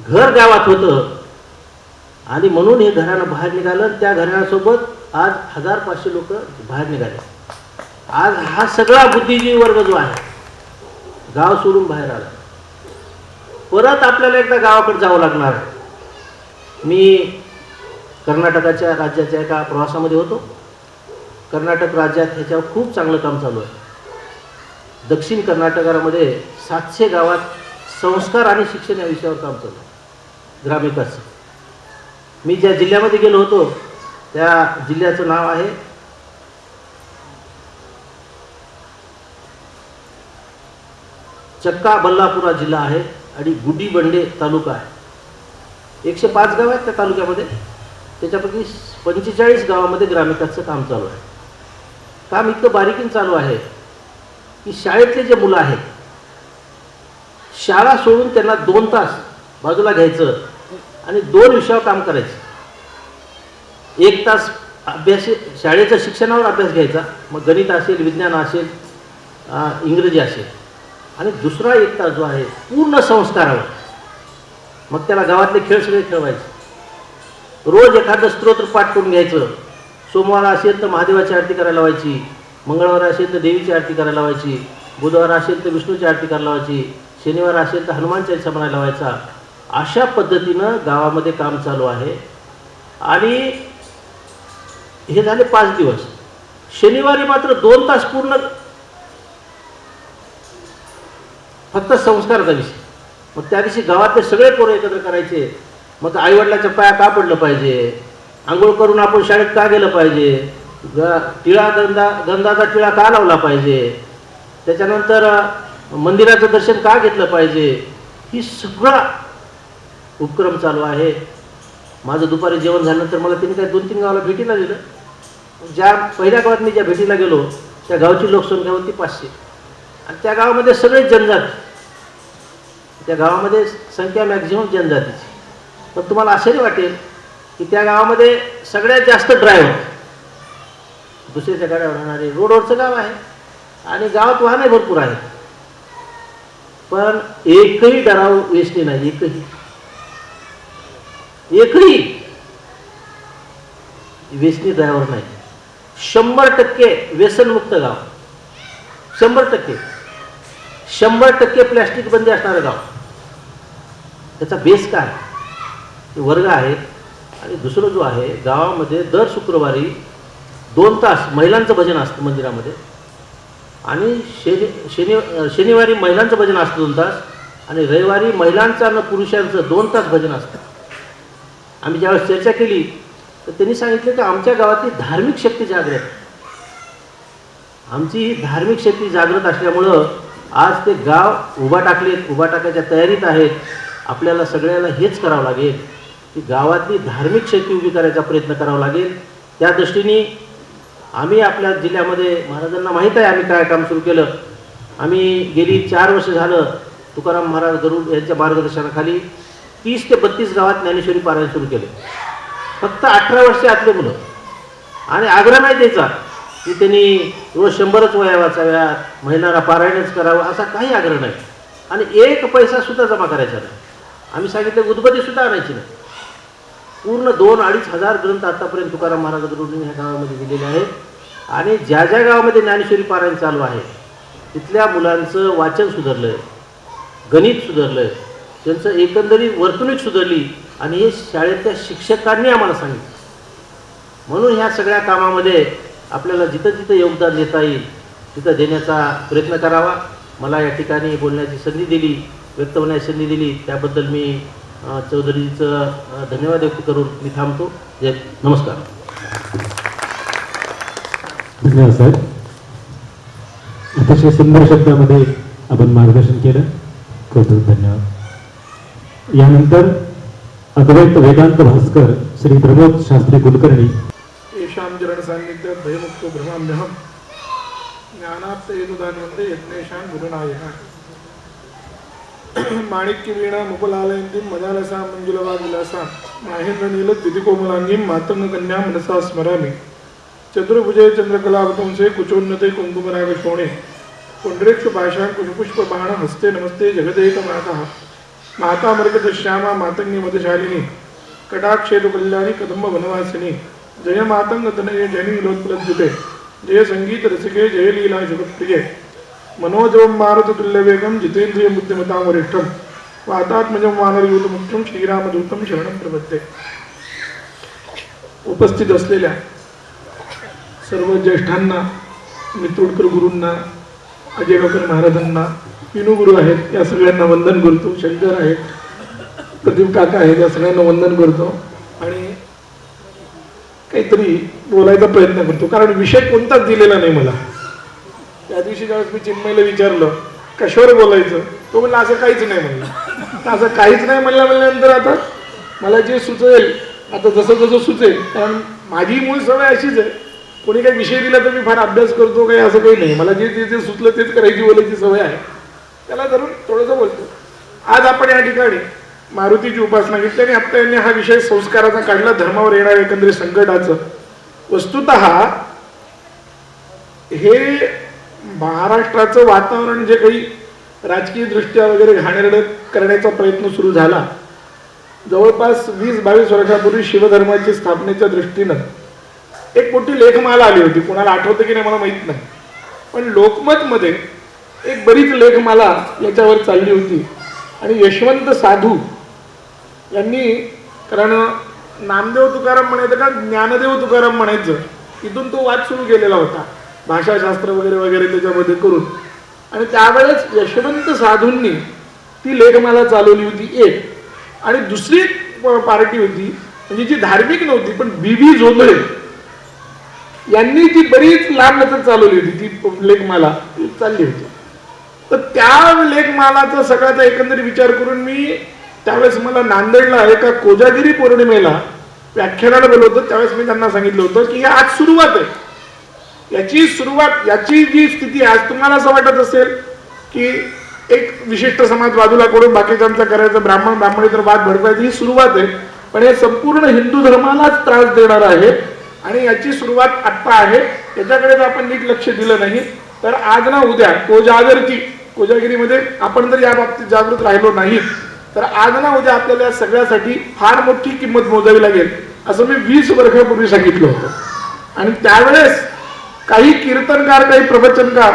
F: घर गावात होतं आणि म्हणून हे घराणं बाहेर निघालं. त्या घराण्यासोबत आज 1500 लोक बाहेर निघाले. आज हा सगळा बुद्धिजीवी वर्ग जो आहे गाव सोडून बाहेर आला. परत आपल्याला एकदा गावाकडे जावं लागणार आहे. मी कर्नाटकाच्या राज्याच्या एका प्रवासामध्ये होतो. कर्नाटक राज्यात ह्याच्यावर खूप चांगलं काम चालू आहे. दक्षिण कर्नाटकामध्ये 700 गावात संस्कार आणि शिक्षण या विषयावर काम चालू आहे, ग्रामविकास. मी ज्या जिल्ह्यामध्ये गेलो होतो त्या जिल्ह्याचं नाव आहे चक्काबल्लापुरा जिल्हा आहे आणि गुडीबंडे तालुका आहे. 105 गाव आहेत त्या तालुक्यामध्ये. त्याच्यापैकी 45 गावामध्ये ग्रामविकासचं काम चालू आहे. काम इतकं बारीकीनं चालू आहे की शाळेतले जे मुलं आहेत, शाळा सोडून त्यांना 2 तास बाजूला घ्यायचं आणि 2 विषयावर काम करायचं. 1 तास अभ्यास शाळेच्या शिक्षणावर अभ्यास घ्यायचा, मग गणित असेल, विज्ञान असेल, इंग्रजी असेल, आणि दुसरा 1 तास जो आहे पूर्ण संस्कारावर. मग त्याला गावातले खेळ सगळे खेळवायचे. रोज एखादं स्तोत्र पाठ करून घ्यायचं. सोमवार असेल तर महादेवाची आरती करायला लावायची, मंगळवार असेल तर देवीची आरती करायला लावायची, बुधवार असेल तर विष्णूची आरती करायला लावायची, शनिवार असेल तर हनुमान चालीसा म्हणायला लावायचा. अशा पद्धतीनं गावामध्ये काम चालू आहे. आणि हे झाले 5 दिवस. शनिवारी मात्र 2 तास पूर्ण फक्त संस्काराचा विषय. मग त्या दिवशी गावातले सगळे पोरं एकत्र करायचे. मग आईवडिलाच्या पाया का पडलं पाहिजे, आंघोळ करून आपण शाळेत का गेलं पाहिजे, गंधाचा टिळा का लावला पाहिजे, त्याच्यानंतर मंदिराचं दर्शन का घेतलं पाहिजे, ही सगळा उपक्रम चालू आहे. माझं दुपारी जेवण झाल्यानंतर मला त्यांनी काही 2-3 गावाला भेटीला दिलं. ज्या पहिल्या गावात मी ज्या भेटीला गेलो त्या गावची लोकसंख्या होती 500 आणि त्या गावामध्ये सगळे जनजाती. त्या गावामध्ये संख्या मॅक्झिमम जनजातीची. पण तुम्हाला आश्चर्य वाटेल की त्या गावामध्ये सगळ्यात जास्त ड्रायव्हर, दुसऱ्याच्या गाड्यावर राहणारे. रोडवरचं गाव आहे आणि गावात वाहने भरपूर आहेत, पण एकही डराव व्यसनी नाही. एकही व्यसनी ड्रायव्हर नाही. 100% व्यसनमुक्त गाव. 100% प्लॅस्टिक बंदी असणारं गाव. त्याचा बेस काय, वर्ग आहेत. आणि दुसरं जो आहे, गावामध्ये दर शुक्रवारी 2 तास महिलांचं भजन असतं मंदिरामध्ये, आणि शनिवारी महिलांचं भजन असतं 2 तास, आणि रविवारी महिलांचं आणि पुरुषांचं 2 तास भजन असतं. आम्ही ज्यावेळेस चर्चा केली तर त्यांनी सांगितलं की आमच्या गावातली धार्मिक शक्ती जागृत. आमची ही धार्मिक शक्ती जागृत असल्यामुळं आज ते गाव उभा टाकायच्या तयारीत आहेत. आपल्याला सगळ्याला हेच करावं लागेल की गावातली धार्मिक शक्ती उभी करायचा प्रयत्न करावा लागेल. त्या दृष्टीने आम्ही आपल्या जिल्ह्यामध्ये, महाराजांना माहीत आहे आम्ही काय काम सुरू केलं. आम्ही गेली 4 वर्ष झालं तुकाराम महाराज गरुड यांच्या मार्गदर्शनाखाली 30 ते 32 गावात ज्ञानेश्वरी पारायण सुरू केले. फक्त 18 वर्षातले मुलं. आणि आग्रह नाही द्यायचा की त्यांनी रोज 100च वया वाचाव्यात, महिन्याला पारायणच करावं, असा काही आग्रह नाही. आणि 1 पैसा सुद्धा जमा करायचा नाही. आम्ही सांगितलं उदबत्ती सुद्धा आणायची नाही. पूर्ण 2-2.5 हजार ग्रंथ आतापर्यंत तुकाराम महाराज गरुडने ह्या गावामध्ये दिलेले आहेत. आणि ज्या ज्या गावामध्ये ज्ञानेश्वरी पारायण चालू आहे तिथल्या मुलांचं वाचन सुधारलं, गणित सुधारलं, त्यांचं एकंदरीत वर्तणूक सुधारली. आणि हे शाळेतल्या शिक्षकांनी आम्हाला सांगितलं. म्हणून ह्या सगळ्या कामामध्ये आपल्याला जिथं जिथं योगदान देता येईल तिथं देण्याचा प्रयत्न करावा. मला या ठिकाणी बोलण्याची संधी दिली, व्यक्त होण्याची संधी दिली, त्याबद्दल मी चौधरीचं धन्यवाद व्यक्त करून मी थांबतो. नमस्कार.
A: धन्यवाद साहेब. अतिशय सुंदर शब्दामध्ये आपण मार्गदर्शन केलं. खूप खूप धन्यवाद. यानंतर अद्वैत वेदांत भास्कर श्री प्रमोद शास्त्री कुलकर्णी.
G: येषां जरण सान्निध्यात भयमुक्तो भ्रमाम्यहं ज्ञानात् एतदान्वन्दे यज्ञेशां गुरुनायः. माणिक्यवीणा मुकुलालयन्तीं मदालसां मञ्जुलवाविलासां माहेन्द्रनीलद्युतिकोमलाङ्गीं मातङ्गकन्यां मनसा स्मरामि. चतुर्भुजे चन्द्रकलावतंसे कुचोन्नते कुङ्कुमरागशोणे पुण्ड्रेक्षुपाशां कुशपुष्पबाण हस्ते नमस्ते जगदेकमातः. माता मरकतश्यामा मातंगी मदशालिनी कटाक्षेतु कल्याणी कदम्ब वनवासिनी जय मातंग तनये जनी लोत्पलद्युते जय संगीत रसिके जय लीला जगत्प्रिय मनोजवं मारुततुल्य वेगं जितेंद्रिय बुद्धिमतां वरिष्ठं वातात्मजं वानरयूत मुख्यं श्रीरामदूतं शरणं प्रपद्ये. उपस्थित असलेल्या सर्व ज्येष्ठांना, मित्रोडकर गुरूंना, अजयगावकर महाराजांना, विनू गुरु आहेत या सगळ्यांना वंदन करतो. शंकर आहेत, प्रदीप काका आहेत, या सगळ्यांना वंदन करतो आणि काहीतरी बोलायचा प्रयत्न करतो, कारण विषय कोणताच दिलेला नाही मला. त्या दिवशी ज्यावेळेस मी चिन्मयला विचारलं कशावर बोलायचं, तो म्हणला असं काहीच नाही म्हणलं. असं काहीच नाही म्हणल्यानंतर आता मला जे सुचेल, आता जसं जसं सुचेल, कारण माझी मूळ सवय अशीच आहे, कोणी काही विषय दिला तर मी फार अभ्यास करतो, काही असं काही नाही. मला जे जे सुचलं तेच करायची बोलायची सवय आहे, त्याला धरून थोडंसं बोलतो. आज आपण या ठिकाणी मारुतीची उपासना घेतली आणि आत्ता यांनी हा विषय संस्काराचा काढला, धर्मावर येणाऱ्या एकंदरीत संकटाचं. वस्तुतः हे महाराष्ट्राचं वातावरण जे काही राजकीय दृष्ट्या वगैरे घाणेरडं करण्याचा प्रयत्न सुरू झाला, जवळपास 20-22 वर्षापूर्वी शिवधर्माची स्थापनेच्या दृष्टीनं एक मोठी लेखमाला आली होती. कोणाला आठवतं की नाही मला माहित नाही, पण लोकमतमध्ये एक बरीच लेखमाला याच्यावर चालली होती. आणि यशवंत साधू यांनी, कारण नामदेव तुकाराम म्हणायचं का ज्ञानदेव तुकाराम म्हणायचं, इथून तो वाद सुरू केलेला होता, भाषाशास्त्र वगैरे वगैरे त्याच्यामध्ये करून. आणि त्यावेळेस यशवंत साधूंनी ती लेखमाला चालवली होती एक. आणि दुसरी पार्टी होती म्हणजे जी धार्मिक नव्हती पण बीबी जोंधळे यांनी ती बरीच लांब लचक चालवली होती, ती लेखमाला चालली होती. तर त्या लेखमालाचा सगळ्याचा एकंदरीत विचार करून मी त्यावेळेस, मला नांदेडला एका कोजागिरी पौर्णिमेला व्याख्यानाला बोलवलं होतं. त्यावेळेस मी त्यांना सांगितलं होतं की आज सुरुवात आहे, याची सुरुवात, याची जी स्थिती आज तुम्हाला असं वाटत असेल की एक विशिष्ट समाज बाजूला करून बाकीच्यांचा करायचं, ब्राह्मणेतर वाद भडकायची, ही सुरुवात आहे. पण हे संपूर्ण हिंदू धर्मालाच त्रास देणार आहे आणि याची सुरुवात आत्ता आहे. याच्याकडे जर आपण नीट लक्ष दिलं नाही तर आज ना उद्या कोजागिरीमध्ये आपण जर या बाबतीत जागृत राहिलो नाही तर आज ना उद्या आपल्याला या सगळ्यासाठी फार मोठी किंमत मोजावी लागेल, असं मी 20 वर्षापूर्वी सांगितलं होतं. आणि त्यावेळेस काही कीर्तनकार, काही प्रवचनकार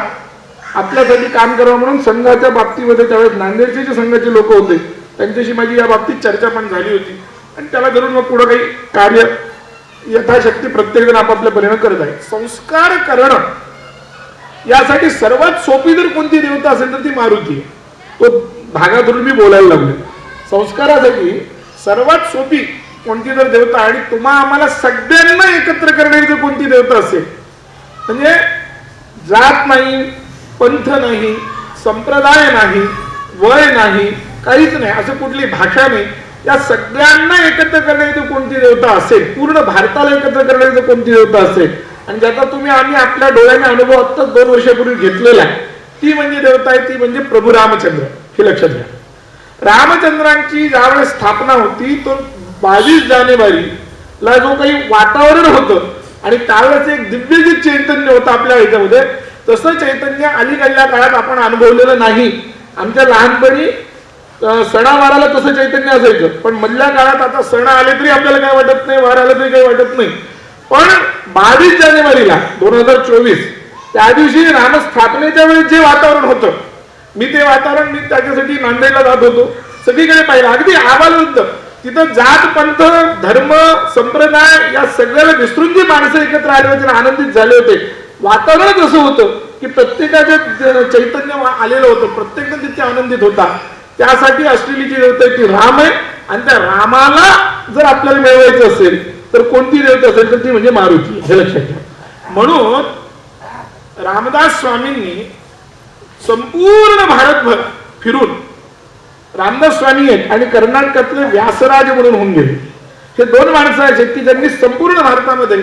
G: आपल्यासाठी काम करावं म्हणून संघाच्या बाबतीमध्ये त्यावेळेस नांदेडचे जे संघाचे लोक होते त्यांच्याशी माझी या बाबतीत चर्चा पण झाली होती. आणि त्याला धरून मग पुढं काही कार्य यथाशक्ती प्रत्येक जण आपापल्या परीने करत आहे. संस्कार करणं यासाठी सर्वात सोपी जर कोणती देवता असेल तर ती मारुती आहे. तो भागातून मी बोलायला लागलो. संस्कारासाठी सर्वात सोपी कोणती जर देवता, आणि तुम्हा आम्हाला सगळ्यांना एकत्र करणारी जर कोणती देवता असेल, म्हणजे जात नाही, पंथ नाही, संप्रदाय नाही, वय नाही, काहीच नाही, असं कुठली भाषा नाही, या सगळ्यांना एकत्र करणारी जर कोणती देवता असेल, पूर्ण भारताला एकत्र करणारी जर कोणती देवता असेल, आणि ज्याचा आम्ही आपल्या डोळ्याने अनुभव आत्ताच 2 वर्षापूर्वी घेतलेला आहे, ती म्हणजे देवता आहे, ती म्हणजे प्रभू रामचंद्र. हे लक्षात घ्या. रामचंद्रांची ज्यावेळेस स्थापना होती तो 22 जानेवारीला जो काही वातावरण होतं आणि त्यावेळेस एक दिव्य जे चैतन्य होतं आपल्या ह्याच्यामध्ये, तसं चैतन्य अलीकडल्या काळात आपण अनुभवलेलं नाही. आमच्या लहानपणी सणावाराला तसं चैतन्य असायचं, पण मधल्या काळात आता सण आले तरी आपल्याला काय वाटत नाही, वार आले तरी काही वाटत नाही. पण 22 जानेवारीला 2024 त्या दिवशी रामस्थापनेच्या वेळेस जे वातावरण होतं, मी ते वातावरण, मी त्याच्यासाठी नांदेडला जात होतो, सगळीकडे पाहिलं, अगदी आबालवृद्ध, तिथं जात, पंथ, धर्म, संप्रदाय या सगळ्याला विसरून जी माणसं एकत्र आले होते, आनंदित झाले होते. वातावरणच असं होतं की प्रत्येकाचं चैतन्य आलेलं होतं, प्रत्येक जण तिथे आनंदित होता. त्यासाठी असलेली जी देवता ती राम आहे. आणि त्या रामाला जर आपल्याला मिळवायचं असेल तर कोणती देवता असेल तर ती म्हणजे मारुती. हे लक्षात घ्या. म्हणून रामदास स्वामींनी संपूर्ण भारतभर फिरून, रामदास स्वामी आहेत आणि कर्नाटकातले व्यासराज म्हणून होऊन गेले. हे 2 माणसं आहेत की ज्यांनी संपूर्ण भारतामध्ये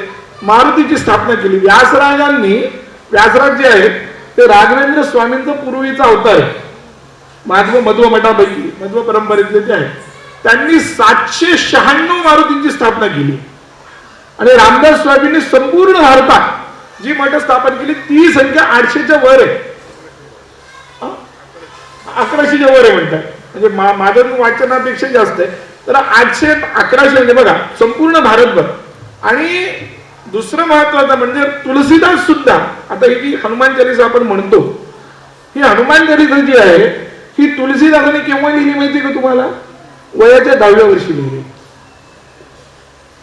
G: मारुतीची स्थापना केली. व्यासराज जे आहेत ते राघवेंद्र स्वामींचा पूर्वीचा अवतार आहे. मध्व मठापैकी, मध्व परंपरेतले ते आहेत. त्यांनी 796 मारुतींची स्थापना केली. आणि रामदास स्वामींनी संपूर्ण भारतात जी मठ स्थापन केली ती संख्या 800च्या वर आहे, 1100च्या वर आहे म्हणतात. म्हणजे माझं वाचनापेक्षा जास्त आहे. तर 800-1100 म्हणजे बघा संपूर्ण भारतभर. आणि दुसरं महत्वाचं म्हणजे तुलसीदास सुद्धा, आता ही जी हनुमान चालीसा आपण म्हणतो, ही हनुमान चालीसा जी आहे ही तुलसीदासाने केव्हा लिहिली माहिती का तुम्हाला? वयाच्या 10व्या वर्षी लिहिली.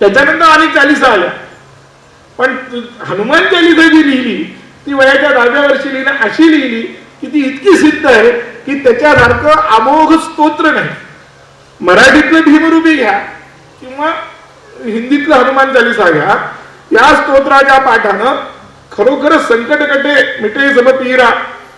G: त्याच्यानंतर अनेक चालीसा आल्या, पण हनुमान चालीसा जी लिहिली ती वयाच्या 10व्या वर्षी लिहिली. अशी लिहिली की ती इतकी सिद्ध आहे की त्याच्यासारखं अमोघ स्तोत्र नाही. मराठीतलं भीमरूपी घ्या किंवा हिंदीतलं हनुमान चालीसा घ्या, या स्तोत्राच्या पाठानं खरोखरच संकट कटे मिटे सब पीरा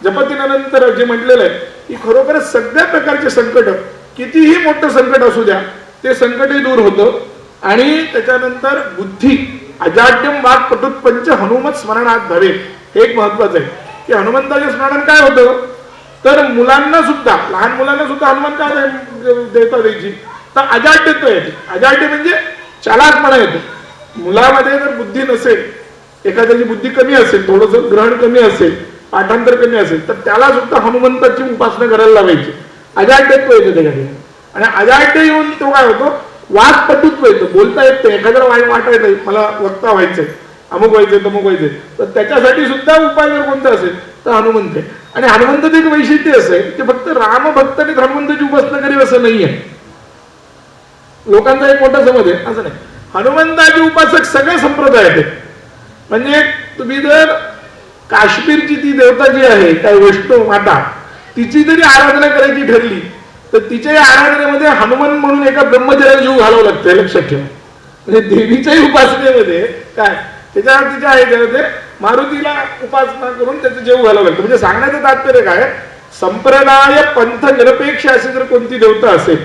G: जपतीनंतर जे म्हटलेलं आहे की खरोखरच सगळ्या प्रकारचे संकट, कितीही मोठं संकट असू द्या, ते संकटही दूर होतं. आणि त्याच्यानंतर बुद्धी अजाड्यम वाक पटुत पंच हनुमत स्मरणात धरे. हे एक महत्वाचं आहे की हनुमंताचे स्मरण काय होतं, तर मुलांना सुद्धा, लहान मुलांना सुद्धा हनुमान काय देता द्यायची, तर अजाड्यत्व येते. अजाड्य म्हणजे चालाकपणा येतो. मुलामध्ये जर बुद्धी नसेल, एखाद्याची बुद्धी कमी असेल, थोडंसं ग्रहण कमी असेल, पाठांतर कमी असेल, तर त्याला सुद्धा हनुमंताची उपासना करायला लावायची. अजाड्यत्व येतं त्याच्याकडे. आणि अजाड्य येऊन तो काय होतो, वाक्पटुत्व येतं. बोलता येत नाही, एखाद्याला वाटायचं नाही मला वक्ता व्हायचंय, अमुक व्हायचंय तमुक व्हायचंय, तर त्याच्यासाठी सुद्धा उपाय जर कोणता असेल तर हनुमंत आहे. आणि हनुमंताचं एक वैशिष्ट्य असं आहे की फक्त रामभक्ताने हनुमंताची उपासना करेल असं नाही आहे. लोकांचा एक मोठा समज आहे, असं नाही. हनुमंताचे उपासक सगळे संप्रदाय आहेत. म्हणजे तुम्ही जर काश्मीरची ती देवता जी आहे काय वैष्णव माता, तिची जरी आराधना करायची ठरली तर तिच्या आराधनेमध्ये हनुमान म्हणून एका ब्रह्मचार्याला जीव घालावं लागतं, लक्षात ठेवा. म्हणजे देवीच्याही उपासनेमध्ये काय तिच्या आहे त्यामध्ये मारुतीला उपासना करून त्याचं जीव घालावं लागतं. म्हणजे सांगण्याचं तात्पर्य काय, संप्रदाय पंथ निरपेक्ष अशी जर कोणती देवता असेल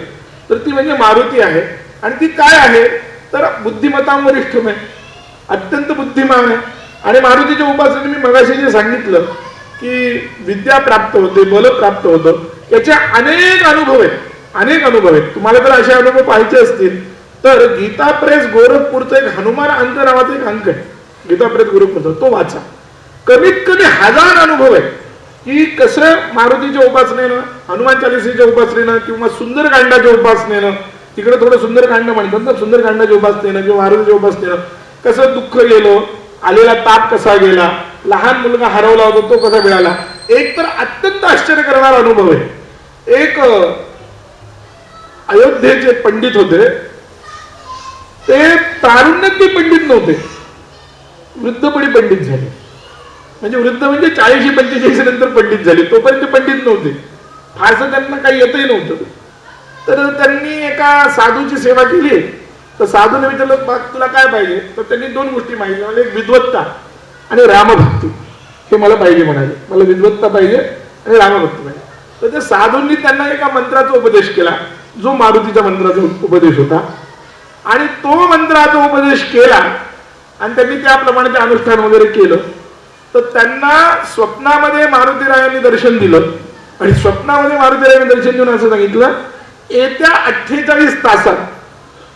G: तर ती म्हणजे मारुती आहे. आणि ती काय आहे तर बुद्धिमत्तां वरिष्ठम आहे, अत्यंत बुद्धिमान आहे. आणि मारुतीच्या उपासनेने मी मगाशी जे सांगितलं की विद्या प्राप्त होते, बल प्राप्त होतं, याचे अनेक अनुभव आहेत. अनेक अनुभव आहेत. तुम्हाला जर असे अनुभव पाहायचे असतील तर गीता प्रेस गोरखपूरचं एक हनुमान अंक नावाचा एक अंक आहे, गीता प्रेस गोरखपूरचा, तो वाचा. कमीत कमी 1000 अनुभव आहेत की कसं मारुतीच्या उपासनेनं, हनुमान चालिसेच्या उपासनेनं किंवा सुंदरकांडाच्या उपासनेनं, तिकडे थोडं सुंदरकांड म्हणतात ना, सुंदरकांडाच्या उपासनेनं किंवा मारुतीच्या उपासनेनं कसं दुःख गेलं, आलेला ताप कसा गेला, लहान मुलगा हरवला होता तो कसा मिळाला. एक तर अत्यंत आश्चर्य करणारा अनुभव आहे. एक अयोध्येचे पंडित होते, ते तारुण्यात ते पंडित नव्हते, वृद्धपणी पंडित झाले. म्हणजे वृद्ध म्हणजे 40-45 नंतर पंडित झाले, तोपर्यंत पंडित नव्हते, फारसं त्यांना काही येतही नव्हतं. तर त्यांनी एका साधूची सेवा केली. तर साधूने विचारलं तुला काय पाहिजे, तर त्यांनी 2 गोष्टी मागितल्या, म्हणजे एक विद्वत्ता आणि रामभक्ती. हे मला पाहिजे म्हणाले, मला विद्वत्ता पाहिजे आणि रामभक्ती पाहिजे. तर त्या साधूंनी त्यांना एका मंत्राचा उपदेश केला, जो मारुतीच्या मंत्राचा उपदेश होता. आणि तो मंत्राचा उपदेश केला आणि त्यांनी त्याप्रमाणे ते अनुष्ठान वगैरे केलं. तर त्यांना स्वप्नामध्ये मारुतीरायांनी दर्शन दिलं. आणि स्वप्नामध्ये मारुतीरायांनी दर्शन देऊन असं सांगितलं, येत्या 48 तासात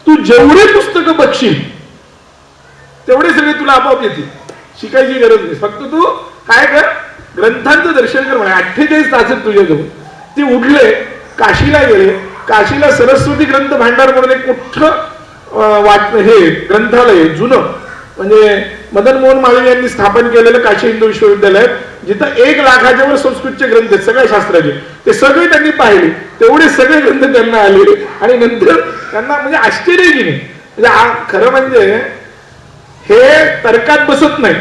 G: तू जेवढे पुस्तकं बघशील तेवढे सगळे तुला आपोआप येतील, शिकायची गरज नाही, फक्त तू काय कर, ग्रंथांचं दर्शन कर म्हणे. 48 तासात तुझ्याजवळ. ते उठले, काशीला गेले. काशीला सरस्वती ग्रंथ भांडार म्हणून एक मोठं हे ग्रंथालय जुनं, म्हणजे मदन मोहन माळवी यांनी स्थापन केलेलं काशी हिंदू विश्वविद्यालयात, जिथं 1 लाखाच्या वर संस्कृतचे ग्रंथ आहेत सगळ्या शास्त्राचे. ते सगळे त्यांनी पाहिले, तेवढे सगळे ग्रंथ त्यांना आले. आणि नंतर त्यांना म्हणजे आश्चर्य की नाही, म्हणजे खरं म्हणजे हे तर्कात बसत नाही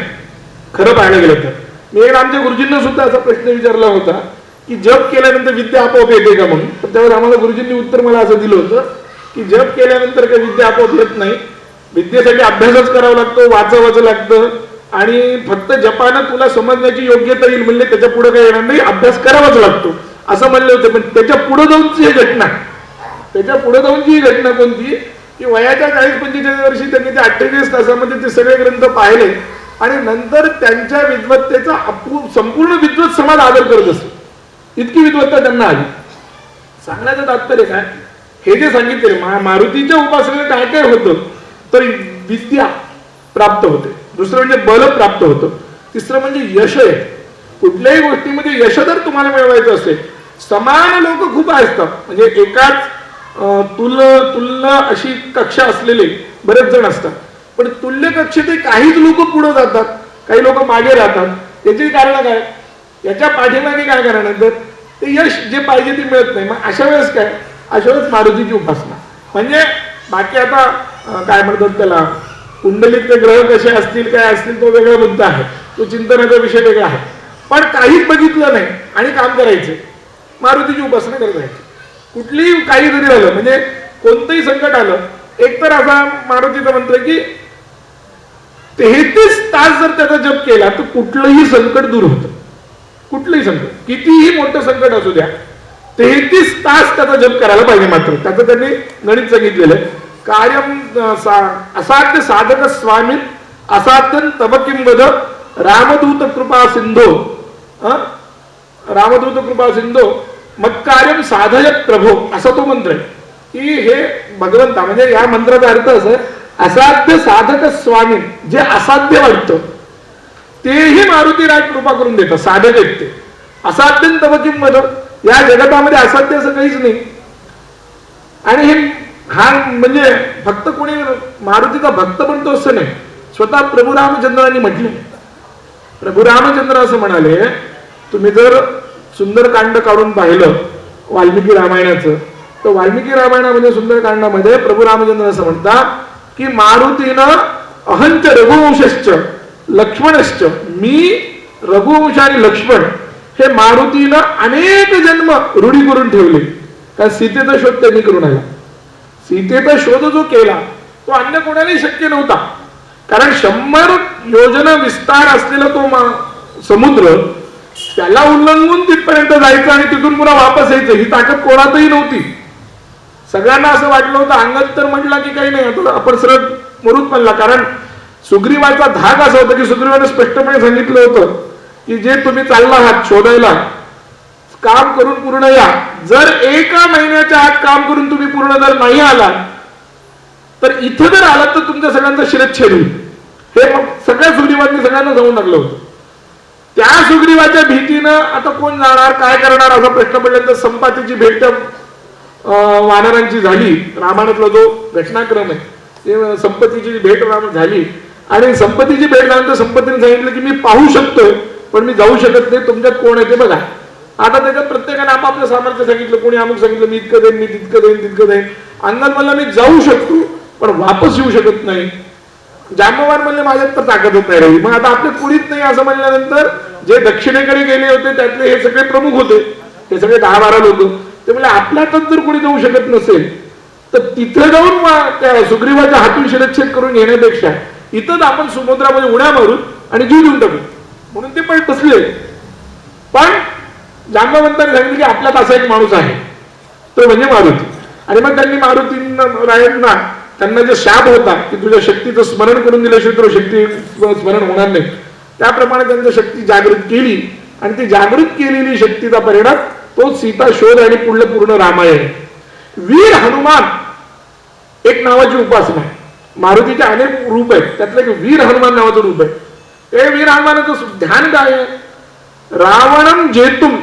G: खरं पाहायला गेलं तर. मी एक आमच्या गुरुजींना सुद्धा असा प्रश्न विचारला होता की जप केल्यानंतर विद्या आपोआप येते का म्हणून. तर त्यावर आम्हाला गुरुजींनी उत्तर मला असं दिलं होतं की जप केल्यानंतर काही विद्या आपोआप येत नाही, विद्येसाठी अभ्यासच करावा लागतो, वाचावं लागतं. आणि फक्त जपानं तुला समजण्याची योग्यता येईल म्हणजे त्याच्या पुढे काही येणार नाही, अभ्यास करावाच लागतो असं म्हणले होते. पण त्याच्या पुढे जाऊनची ही घटना, त्याच्या पुढे जाऊनची ही घटना कोणती की वयाच्या 40-45 वर्षी त्यांनी ते 48 तासामध्ये ते सगळे ग्रंथ पाहिले. आणि नंतर त्यांच्या विद्वत्तेचा संपूर्ण विद्वत समाज आदर करत असतो, इतकी विद्वत्ता त्यांना आली. सांगण्याचं तात्पर्य काय, हे जे सांगितले मारुतीच्या उपासनेत काय काय होतं, तर विद्या प्राप्त होते, दुसरं म्हणजे बल प्राप्त होतं, तिसरं म्हणजे यश आहे. कुठल्याही गोष्टीमध्ये यश जर तुम्हाला मिळवायचं असेल, समान लोक खूप असतात, म्हणजे एकाच तुल्य अशी कक्षा असलेले बरेच जण असतात. पण तुल्य कक्षते काहीच लोक पुढे जातात, काही लोक मागे राहतात. याची कारण काय? याच्या पाठीमागे काय कारण आहे? तर ते यश जे पाहिजे ते मिळत नाही. मग अशा वेळेस काय? अशा वेळेस मारुतीची उपासना. म्हणजे बाकी आता काय म्हणतात त्याला, कुंडलीतले ग्रह कसे असतील काय असतील तो वेगळा मुद्दा आहे, तो चिंतनाचा विषय वेगळा आहे. पण काहीच बघितलं नाही आणि काम करायचं, मारुतीची उपासना करत राहायची. कुठलीही काही जरी झालं, म्हणजे कोणतंही संकट आलं, एकतर असा मारुतीचा मंत्र की 33 तास जर त्याचा जप केला तर कुठलंही संकट दूर होतं. कुठलंही संकट, कितीही मोठं संकट असू द्या, 33 तास त्याचा जप करायला पाहिजे. मात्र त्याचं त्यांनी गणित सांगितलेलं आहे. कार्यम असाध्य साधक स्वामी असाध्यन तब किं वद रामदूत कृपा सिंधो, रामदूत कृपा सिंधो मग कार्यम साधयत प्रभो, असा तो मंत्र आहे. की हे भगवंता, म्हणजे या मंत्राचा अर्थ असं, असाध्य साधक स्वामी, जे असाध्य वाटतं तेही मारुती राज कृपा करून देतात. साधक आहेत ते. असाध्य तब किं वद, या जगतामध्ये असाध्य असं काहीच नाही. आणि हे हा म्हणजे फक्त कोणी मारुतीचा भक्त बनतो असं नाही. स्वतः प्रभू रामचंद्रांनी म्हटले. प्रभू रामचंद्र असं म्हणाले, तुम्ही जर सुंदरकांड काढून पाहिलं वाल्मिकी रामायणाचं, तर वाल्मिकी रामायणामध्ये सुंदरकांडामध्ये प्रभू रामचंद्र असं म्हणतात की मारुतीनं अहंच रघुवंशश्च लक्ष्मणश्च, मी रघुवंश आणि लक्ष्मण हे मारुतीनं अनेक जन्म रूढी करून ठेवले. कारण सीतेचा शोध त्यांनी करून आला. सीतेचा शोध जो केला तो अन्य कोणालाही शक्य नव्हता. कारण 100 योजना विस्तार असलेला तो समुद्र, त्याला उल्लंघून तिथपर्यंत जायचं आणि तिथून पुन्हा वापस यायचं, ही ताकद कोणातही नव्हती. सगळ्यांना असं वाटलं होतं, अंगद तर म्हटला की काही नाही, आता आपण सरळ मरूत म्हणला. कारण सुग्रीवाचा धाक असा होता की सुग्रीवाने स्पष्टपणे सांगितलं होतं की जे तुम्ही चालला आहात शोधायला, काम करून पूर्ण या. जर 1 महिन्याच्या आत काम करून तुम्ही पूर्ण जर नाही आला तर इथं जर आलात तर तुमच्या सगळ्यांचा शिरच्छेद होईल. हे मग सगळ्या सुग्रीवांनी सगळ्यांना जाऊन लागलं होतं. त्या सुग्रीवाच्या भीतीनं आता कोण जाणार, काय करणार असा प्रश्न पडल्यानंतर संपातीची भेट वानरांची झाली. रामायणातला जो घटनाक्रम आहे ते संपत्तीची भेट झाली. आणि संपत्तीची भेट झाल्यानंतर संपत्तीने सांगितलं की मी पाहू शकतोय पण मी जाऊ शकत नाही, तुमच्यात कोण आहे ते बघा. आता त्याच्यात प्रत्येकाने आपापलं सामर्थ्य सांगितलं. कोणी अमुक सांगितलं मी इतकं देईन, मी तितकं देईन, तितकं देईन. अंगद म्हणला मी जाऊ शकतो पण वापस येऊ शकत नाही. जांबवान म्हणले माझ्यात तर ताकदच नाही राहिली. मग आता आपल्या कुणीच नाही असं म्हणल्यानंतर जे दक्षिणेकडे गेले होते त्यातले हे सगळे प्रमुख होते, हे सगळे 10-12 लोक. ते म्हणजे आपल्यातच जर कोणी जाऊ शकत नसेल तर तिथे जाऊन त्या सुग्रीवाच्या हातून शिरच्छेद करून घेण्यापेक्षा इथंच आपण समुद्रामध्ये उड्या मारून आणि जीव देऊन टाकू, म्हणून ते पण बसले. पण जांबवंतांनी सांगितलं की आपल्यात असा एक माणूस आहे, तो म्हणजे मारुती. आणि मग त्यांनी मारुतींना त्यांना जे शाप होता की तुझ्या शक्तीचं स्मरण करून दिल्याशिवाय तुला शक्ती स्मरण होणार नाही, त्याप्रमाणे त्यांची शक्ती जागृत केली. आणि ती जागृत केलेली शक्तीचा परिणाम तो सीता शोध आणि पुढलं पूर्ण रामायण. वीर हनुमान एक नावाची उपासना आहे. मारुतीचे अनेक रूप आहेत, त्यातलं एक वीर हनुमान नावाचं रूप आहे. ते वीर हनुमानाचं ध्यान काय आहे? रावणम जेतुम,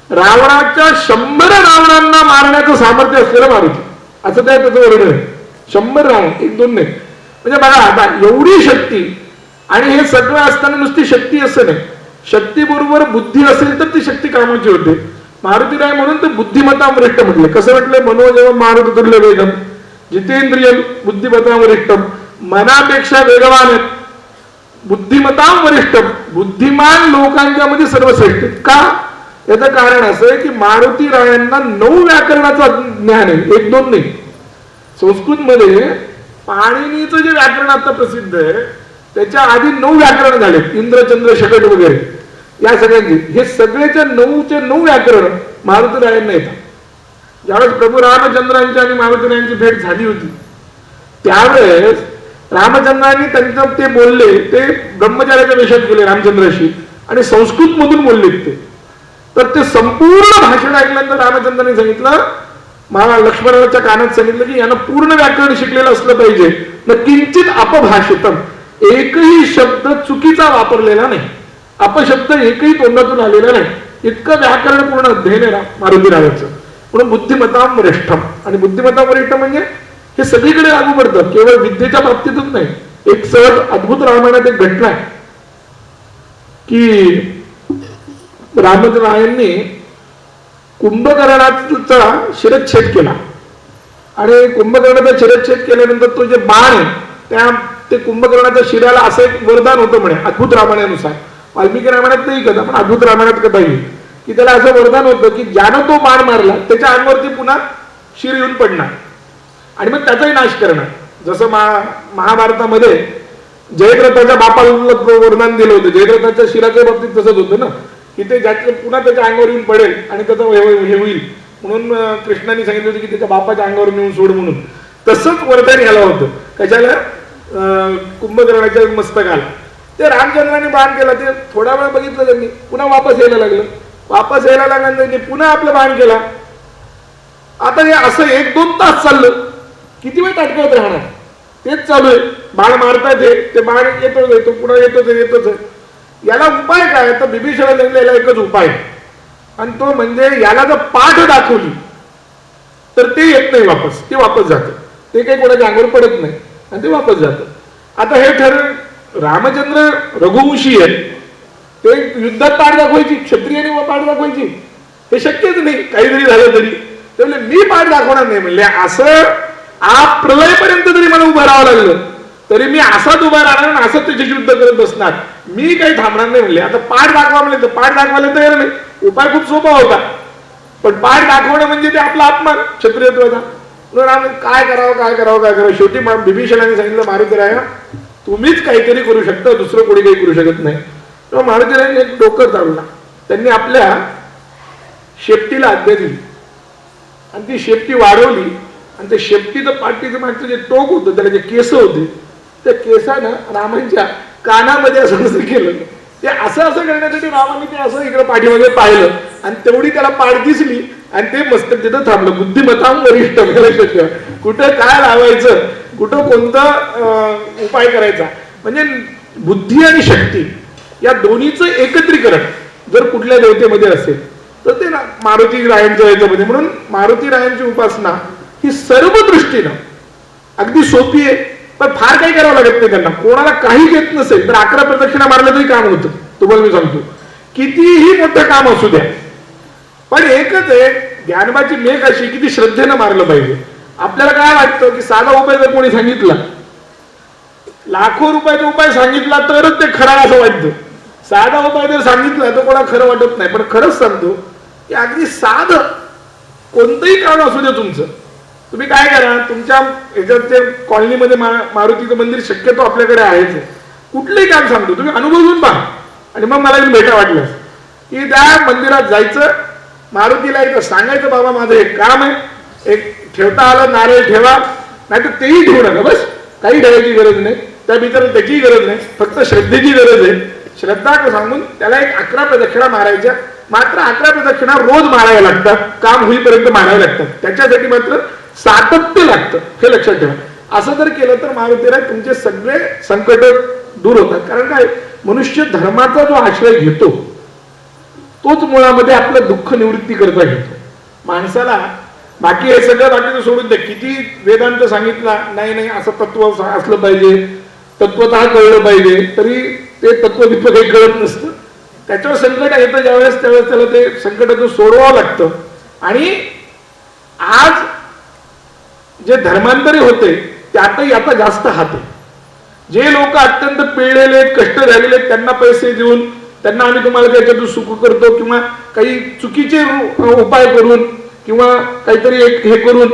G: रावणाच्या 100 रावणांना मारण्याचं सामर्थ्य असलेलं मारुती, असं त्याचं वर्णन आहे. 100 रावण, 1-2 नाही. म्हणजे बघा आता एवढी शक्ती. आणि हे सगळं असताना नुसती शक्ती असं नाही, शक्ती बरोबर बुद्धी असेल तर ती शक्ती कामाची होते. मारुती राय म्हणून तर बुद्धिमत्ता वरिष्ठ म्हटले. कसं म्हटलं? मनोजव मारुती तुल्य वेगम जितेंद्रिय बुद्धिमत्ता वरिष्ठ, मनापेक्षा वेगवान आहेत, बुद्धिमत्ता वरिष्ठ, बुद्धिमान लोकांच्या मध्ये सर्वश्रेष्ठ. का? याचं कारण असं आहे की मारुती रायांना 9 व्याकरणाचं ज्ञान आहे, 1-2 नाही. संस्कृत मध्ये पाणिनीचं जे व्याकरण आता प्रसिद्ध आहे त्याच्या आधी 9 व्याकरण झाले, इंद्रचंद्र शकट वगैरे या सगळ्यांची. हे सगळेच्या 9चे 9 व्याकरण मारुती रायांना येतात. ज्यावेळेस प्रभू रामचंद्रांची आणि मारुती रायांची भेट झाली होती त्यावेळेस रामचंद्रांनी त्यांचं ते बोलले, ते ब्रह्मचार्याच्या वेशात गेले रामचंद्राशी आणि संस्कृत मधून बोलले ते. तर ते संपूर्ण भाषण ऐकल्यानंतर रामचंद्रांनी सांगितलं, मला लक्ष्मणाच्या कानात सांगितलं की यांना पूर्ण व्याकरण शिकलेलं असलं पाहिजे. न किंचित अपभाषितम, एकही शब्द चुकीचा वापरलेला नाही, अपशब्द एकही तोंडातून आलेला नाही. इतकं व्याकरण पूर्ण अध्ययन आहे मारुती रायाचं. म्हणून बुद्धिमत्ता वरिष्ठम. आणि बुद्धिमत्ता वरिष्ठ म्हणजे हे सगळीकडे लागू पडतं, केवळ विद्येच्या बाबतीतच नाही. एक सहज अद्भुत रामायणात एक घटना आहे की रामचंद्रायांनी कुंभकर्णाचा शिरच्छेद केला आणि कुंभकर्णाचा शिरच्छेद केल्यानंतर तो जे बाण आहे ते कुंभकर्णाच्या शिराला असं एक वरदान होतं म्हणे अद्भुत रामायणानुसार. वाल्मिकी रामायणात नाही कथा, पण अद्भुत रामायणात कथा येईल की त्याला असं वरदान होतं की ज्यानं तो बाण मारला त्याच्या अंगावरती पुन्हा शिर येऊन पडणार आणि मग त्याचाही नाश करणार. जसं महाभारतामध्ये जयद्रथाच्या बापाला वरदान दिलं होतं, जयद्रथाच्या शिराच्या बाबतीत तसंच होतं ना की ते ज्याचं पुन्हा त्याच्या अंगावर येऊन पडेल आणि त्याचं हे होईल म्हणून कृष्णाने सांगितलं होतं की त्याच्या बापाच्या अंगावर नेऊन सोड म्हणून. तसंच वरदान याला होतं कशाला, कुंभकर्णाच्या मस्तकाला. ते रामचंद्राने बाण केला, ते थोडा वेळ बघितलं त्यांनी, पुन्हा वापस यायला लागलं. वापस यायला लागल्यानंतर त्यांनी पुन्हा आपलं बाण केला. आता हे असं 1-2 तास चाललं, किती वेळ ताटकळत राहणार, तेच चालू आहे. बाण मारतात ते बाण येतो पुन्हा येतोच. याला उपाय काय, तर बिभीषणाने सांगितलेला एकच उपाय आणि तो म्हणजे याला जर पाठ दाखवली तर ते येत नाही वापस, ते वापस जातं. ते काही कोणाच्या अंगावर पडत नाही आणि ते वापस जातं. आता हे ठरलं, रामचंद्र रघुवंशी आहेत, ते युद्धात पाठ दाखवायची, क्षत्रियाने पाठ दाखवायची, हे शक्यच नाही काही जरी झालं तरी. ते म्हणले मी पाठ दाखवणार नाही. म्हणले असं आप प्रलयपर्यंत जरी मला उभं राहावं लागलं तरी मी असाच उभा राहणार आणि असंच त्याची युद्ध करत बसणार, मी काही थांबणार नाही. म्हणले आता पाठ दाखवा म्हणले तर पाठ दाखवायला तयार नाही. उपाय खूप सोपा होता, पण पाठ दाखवणं म्हणजे ते आपला अपमान क्षत्रियत्वाचा. काय करावं. शेवटी बिभीषणाने सांगितलं मारुतीराया तुम्हीच काहीतरी करू शकता, दुसरं कोणी काही करू शकत नाही. तेव्हा मारुतीरायांनी एक डोकं चालवलं, त्यांनी आपल्या शेपटीला आज्ञा दिली आणि ती शेपटी वाढवली आणि त्या शेपटीचं पाठीचं मागचं जे टोक होतं त्याला जे केस होते त्या केसानं रामांच्या कानामध्ये असं केलं. ते असं करण्यासाठी रामाने ते असं इकडे पाठीमागे पाहिलं आणि तेवढी त्याला पाठ दिसली आणि ते मस्तक तिथं थांबलं. बुद्धिमत्ता वरिष्ठ, कुठं काय लावायचं, कुठं कोणता उपाय करायचा. म्हणजे बुद्धी आणि शक्ती या दोन्हीचं एकत्रीकरण जर कुठल्या देवतेमध्ये असेल तर ते मारुती रायांच्या याच्यामध्ये. म्हणून मारुती रायांची उपासना ही सर्व दृष्टीनं अगदी सोपी आहे, पण फार काही करावं लागत नाही त्यांना. कोणाला काही येत नसेल तर 11 प्रदक्षिणा मारलं तरी काम होतं. तुम्हाला मी सांगतो, कितीही मोठं काम असू द्या, पण एकच आहे ज्ञानबाची मेघ अशी की ती श्रद्धेनं मारलं पाहिजे. आपल्याला काय वाटतं की साधा उपाय जर कोणी सांगितला, लाखो रुपयाचा उपाय सांगितला तरच ते खरा असं वाटतं. साधा उपाय जर सांगितला तर कोणा खरं वाटत नाही. पण खरंच सांगतो की अगदी साधं कोणतंही काम असू दे तुमचं, तुम्ही काय करा, तुमच्या ह्याच्यात ते कॉलनीमध्ये मारुतीचं मंदिर शक्यतो आपल्याकडे आहेच. कुठलंही काम सांगतो तुम्ही अनुभवून पहा आणि मग मला भेटा वाटल्यास की त्या मंदिरात जायचं, मारुतीला एकदा सांगायचं बाबा माझं एक काम आहे, एक ठेवता आलं नारळ ठेवा, नाही तर तेही ठेवू नका, बस काही ठेवायची गरज नाही, त्या भीतर त्याची गरज नाही, फक्त श्रद्धेची गरज आहे. श्रद्धा सांगून त्याला एक 11 प्रदक्षिणा मारायच्या. मात्र 11 प्रदक्षिणा रोज माराव्या लागतात, काम होईपर्यंत माराव्या लागतात. त्याच्यासाठी मात्र सातत्य लागतं, हे लक्षात ठेवा. असं जर केलं तर मारुतीराय तुमचे सगळे संकट दूर होतात. कारण काय, मनुष्य धर्माचा जो आश्रय घेतो तोच मुळामध्ये आपलं दुःख निवृत्ती करता घेतो. माणसाला बाकी हे सगळं बाकीचं सोडून द्या, किती वेदांत सांगितला नाही असं तत्व असलं पाहिजे, तत्वतः कळलं पाहिजे, तरी ते तत्ववित्व काही कळत नसतं. त्याच्यावर संकट येतं ज्यावेळेस त्यावेळेस त्याला ते संकटातून सोडवावं लागतं. आणि आज जे धर्मांतरी होते त्यातही आता जास्त हात आहे. जे लोक अत्यंत पिळलेले कष्ट झालेले त्यांना पैसे देऊन त्यांना आम्ही तुम्हाला त्याच्यातून सुख करतो किंवा काही चुकीचे उपाय करून किंवा काहीतरी एक हे करून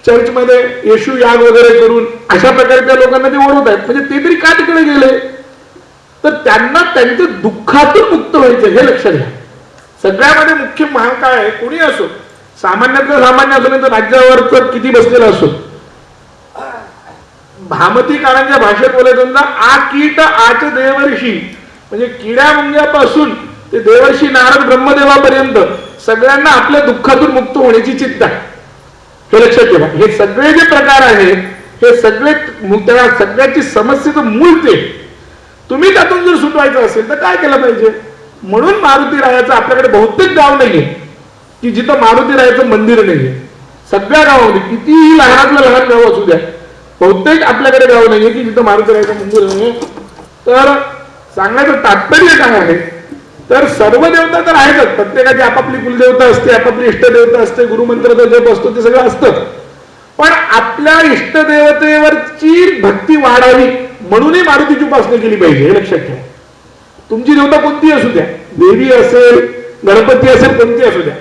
G: चर्चमध्ये येशू याग वगैरे करून अशा प्रकारच्या लोकांना ते ओढवत आहेत. म्हणजे ते तरी का तिकडे गेले, तर त्यांना त्यांच्या दुःखातून मुक्त व्हायचं, हे लक्षात घ्या. सगळ्यामध्ये मुख्य महाकाय आहे, कोणी असो, सामान्यातलं सामान्य असो नाही तर राज्यावर तर किती बसलेला असो. भामती काळांच्या भाषेत बोलायचं ना, आ कीट आच देवर्षी, म्हणजे किड्या मुंग्यापासून ते देवर्षी नारद ब्रह्मदेवापर्यंत सगळ्यांना आपल्या दुःखातून मुक्त होण्याची चिंता आहे, हे लक्षात ठेवा. हे सगळे जे प्रकार आहेत हे सगळे त्या सगळ्याची समस्येचं मूळ ते. तुम्ही त्यातून जर सुटवायचं असेल तर काय केलं पाहिजे. म्हणून मारुती रायाचं आपल्याकडे बहुतेक गाव नाहीये की जिथं मारुती रायाचं मंदिर नाहीये. सगळ्या गावामध्ये कितीही लहानातलं लहान गाव असू द्या, बहुतेक आपल्याकडे गाव नाहीये की जिथं मारुतीरायाचं मंदिर नाही. तर सांगायचं तात्पर्य काय आहे, तर सर्व देवता तर आहेतच, प्रत्येकाची आपापली कुलदेवता असते, आपापली इष्टदेवता असते, गुरुमंत्राचा जप असतो, ते सगळं असतं. पण आपल्या इष्टदेवतेवरची भक्ती वाढावी म्हणूनही मारुतीची उपासना केली पाहिजे, हे लक्षात ठेवा. तुमची देवता कोणती असू द्या, देवी असेल, गणपती असेल, कोणती असू द्या,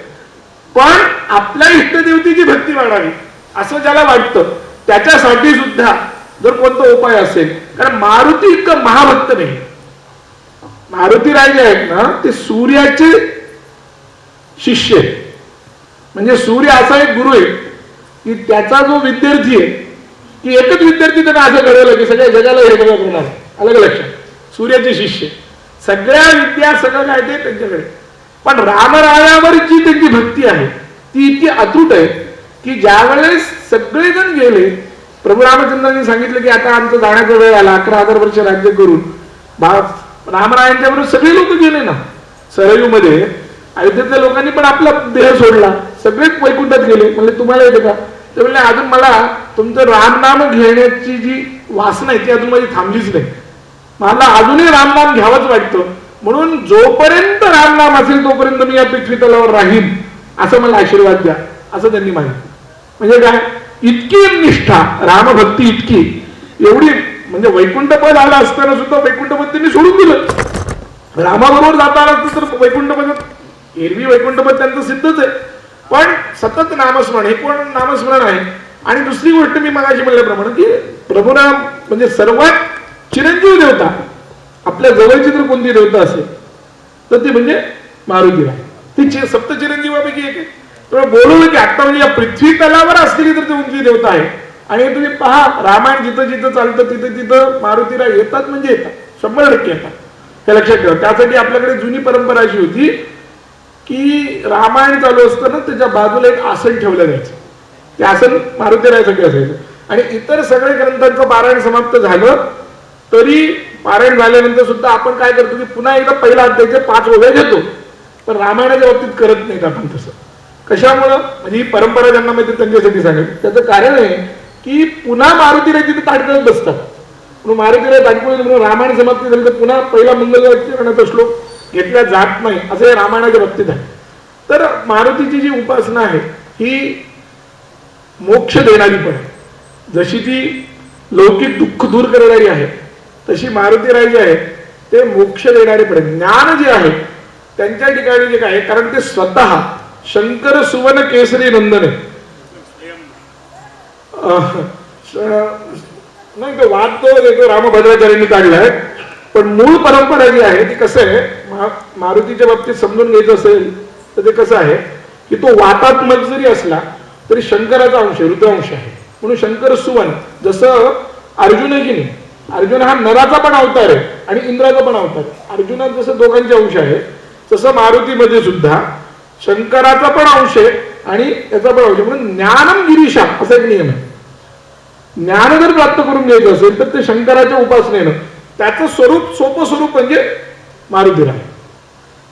G: पण आपल्या इष्टदेवतेची भक्ती वाढावी असं ज्याला वाटतं त्याच्यासाठी सुद्धा जर कोणता उपाय असेल, कारण मारुती इतकं महाभक्त नाही. मारुती राजे आहेत ना, ते सूर्याचे शिष्य आहेत. म्हणजे सूर्य असा एक गुरु आहे की त्याचा जो विद्यार्थी आहे की एकच विद्यार्थी त्यांना असं घडवलं की सगळ्या जगाला हे सगळं करणार. अलग लक्षात, सूर्याचे शिष्य, सगळ्या विद्या सगळं काय ते त्यांच्याकडे. पण रामरायावरची त्यांची भक्ती आहे ती इतकी अतूट आहे की ज्यावेळेस सगळेजण गेले, प्रभू रामचंद्रांनी सांगितलं की आता आमचं जाण्याचा वेळ आला, 11,000 वर्ष राज्य करून रामरायांच्या बरोबर सगळे लोक गेले ना सरयूमध्ये. अयोध्येतल्या लोकांनी पण आपला देह सोडला, सगळेच वैकुंठात गेले. म्हणजे तुम्हाला येतं का? ते म्हणले अजून मला तुमचं रामनाम घेण्याची जी वासना आहे ती अजून माझी थांबलीच नाही, मला अजूनही रामनाम घ्यावंच वाटतं. म्हणून जोपर्यंत रामनाम असेल तोपर्यंत मी या पृथ्वी तलावर राहीन, असं मला आशीर्वाद द्या, असं त्यांनी मागितलं. म्हणजे काय, इतकी निष्ठा, रामभक्ती इतकी, एवढी. म्हणजे वैकुंठ पद आला असताना सुद्धा वैकुंठ पद त्यांनी सोडून दिलं. रामाबरोबर जाता आला असतं तर वैकुंठ पद, एरवी वैकुंठ पद त्यांचं सिद्धच आहे, पण सतत नामस्मरण, हे कोण नामस्मरण आहे. आणि दुसरी गोष्ट मी मगाशी म्हणल्याप्रमाणे की प्रभुराम म्हणजे सर्वात चिरंजीव देवता, आपल्या जवळची जर कोणती देवता असेल तर ती म्हणजे मारुतीराय. ती सप्त चिरंजीवापैकी एक आहे. तर बोलवलं की आता म्हणजे या पृथ्वी तलावर असलेली तर ती उंची देवता आहे. आणि तुम्ही पहा, रामायण जिथं जिथं चालतं तिथं तिथं मारुतीराय येतात, म्हणजे येतात, 100% येतात, हे लक्षात ठेवा. त्यासाठी आपल्याकडे जुनी परंपरा अशी होती की रामायण चालू असताना त्याच्या बाजूला एक आसन ठेवलं जायचं, ते आसन मारुतीरायासाठी असायचं. आणि इतर सगळे ग्रंथांचं पारायण समाप्त झालं तरी पारायण झाल्यानंतर सुद्धा आपण काय करतो की पुन्हा एकदा पहिला अध्यायाचे 5 ओव्या घेतो, पण रामायणाच्या बाबतीत करत नाहीत आपण तसं. कशामुळं, म्हणजे ही परंपरा ज्यांना माहिती त्यांच्यासाठी सांगेल. त्याचं कारण आहे की पुन्हा मारुतीराय तिथे ताटकळत बसतात. म्हणून मारुतीराय ताटकळत म्हणून रामायण समाप्ती झाली तर पुन्हा पहिला मंगलवाक्याचा श्लोक घेतला जात नाही, असं हे रामायणाच्या बाबतीत आहे. तर मारुतीची जी उपासना आहे ही मोक्ष देणारी पण आहे. जशी ती लौकिक दुःख दूर करणारी आहे तशी मारुतीराय जे आहे ते मोक्ष देणारे पण आहे. ज्ञान जे आहे त्यांच्या ठिकाणी जे काय, कारण ते स्वतः शंकर सुवन केसरी नंदन आहे. नाही, तो वाद तो रामभद्राचार्यांनी काढलाय, पण मूळ परंपरा जी आहे ती कसं आहे, मारुतीच्या बाबतीत समजून घ्यायचं असेल तर ते कसं आहे की तो वातात्मक जरी असला तरी शंकराचा अंश आहे, रुद्रांश आहे. म्हणून शंकर सुवन, जसं अर्जुन आहे की नाही, अर्जुन हा नराचा पण अवतार आहे आणि इंद्राचा पण अवतार आहे. अर्जुनात जसं दोघांचे अंश आहे तसं मारुतीमध्ये सुद्धा शंकराचा पण अंश आहे आणि याचा पण अंश. म्हणून ज्ञानम गिरीशा असा एक नियम आहे. ज्ञान जर प्राप्त करून घ्यायचं असेल तर ते शंकराच्या उपासनेनं, त्याचं स्वरूप सोपं स्वरूप म्हणजे मारुतीराय.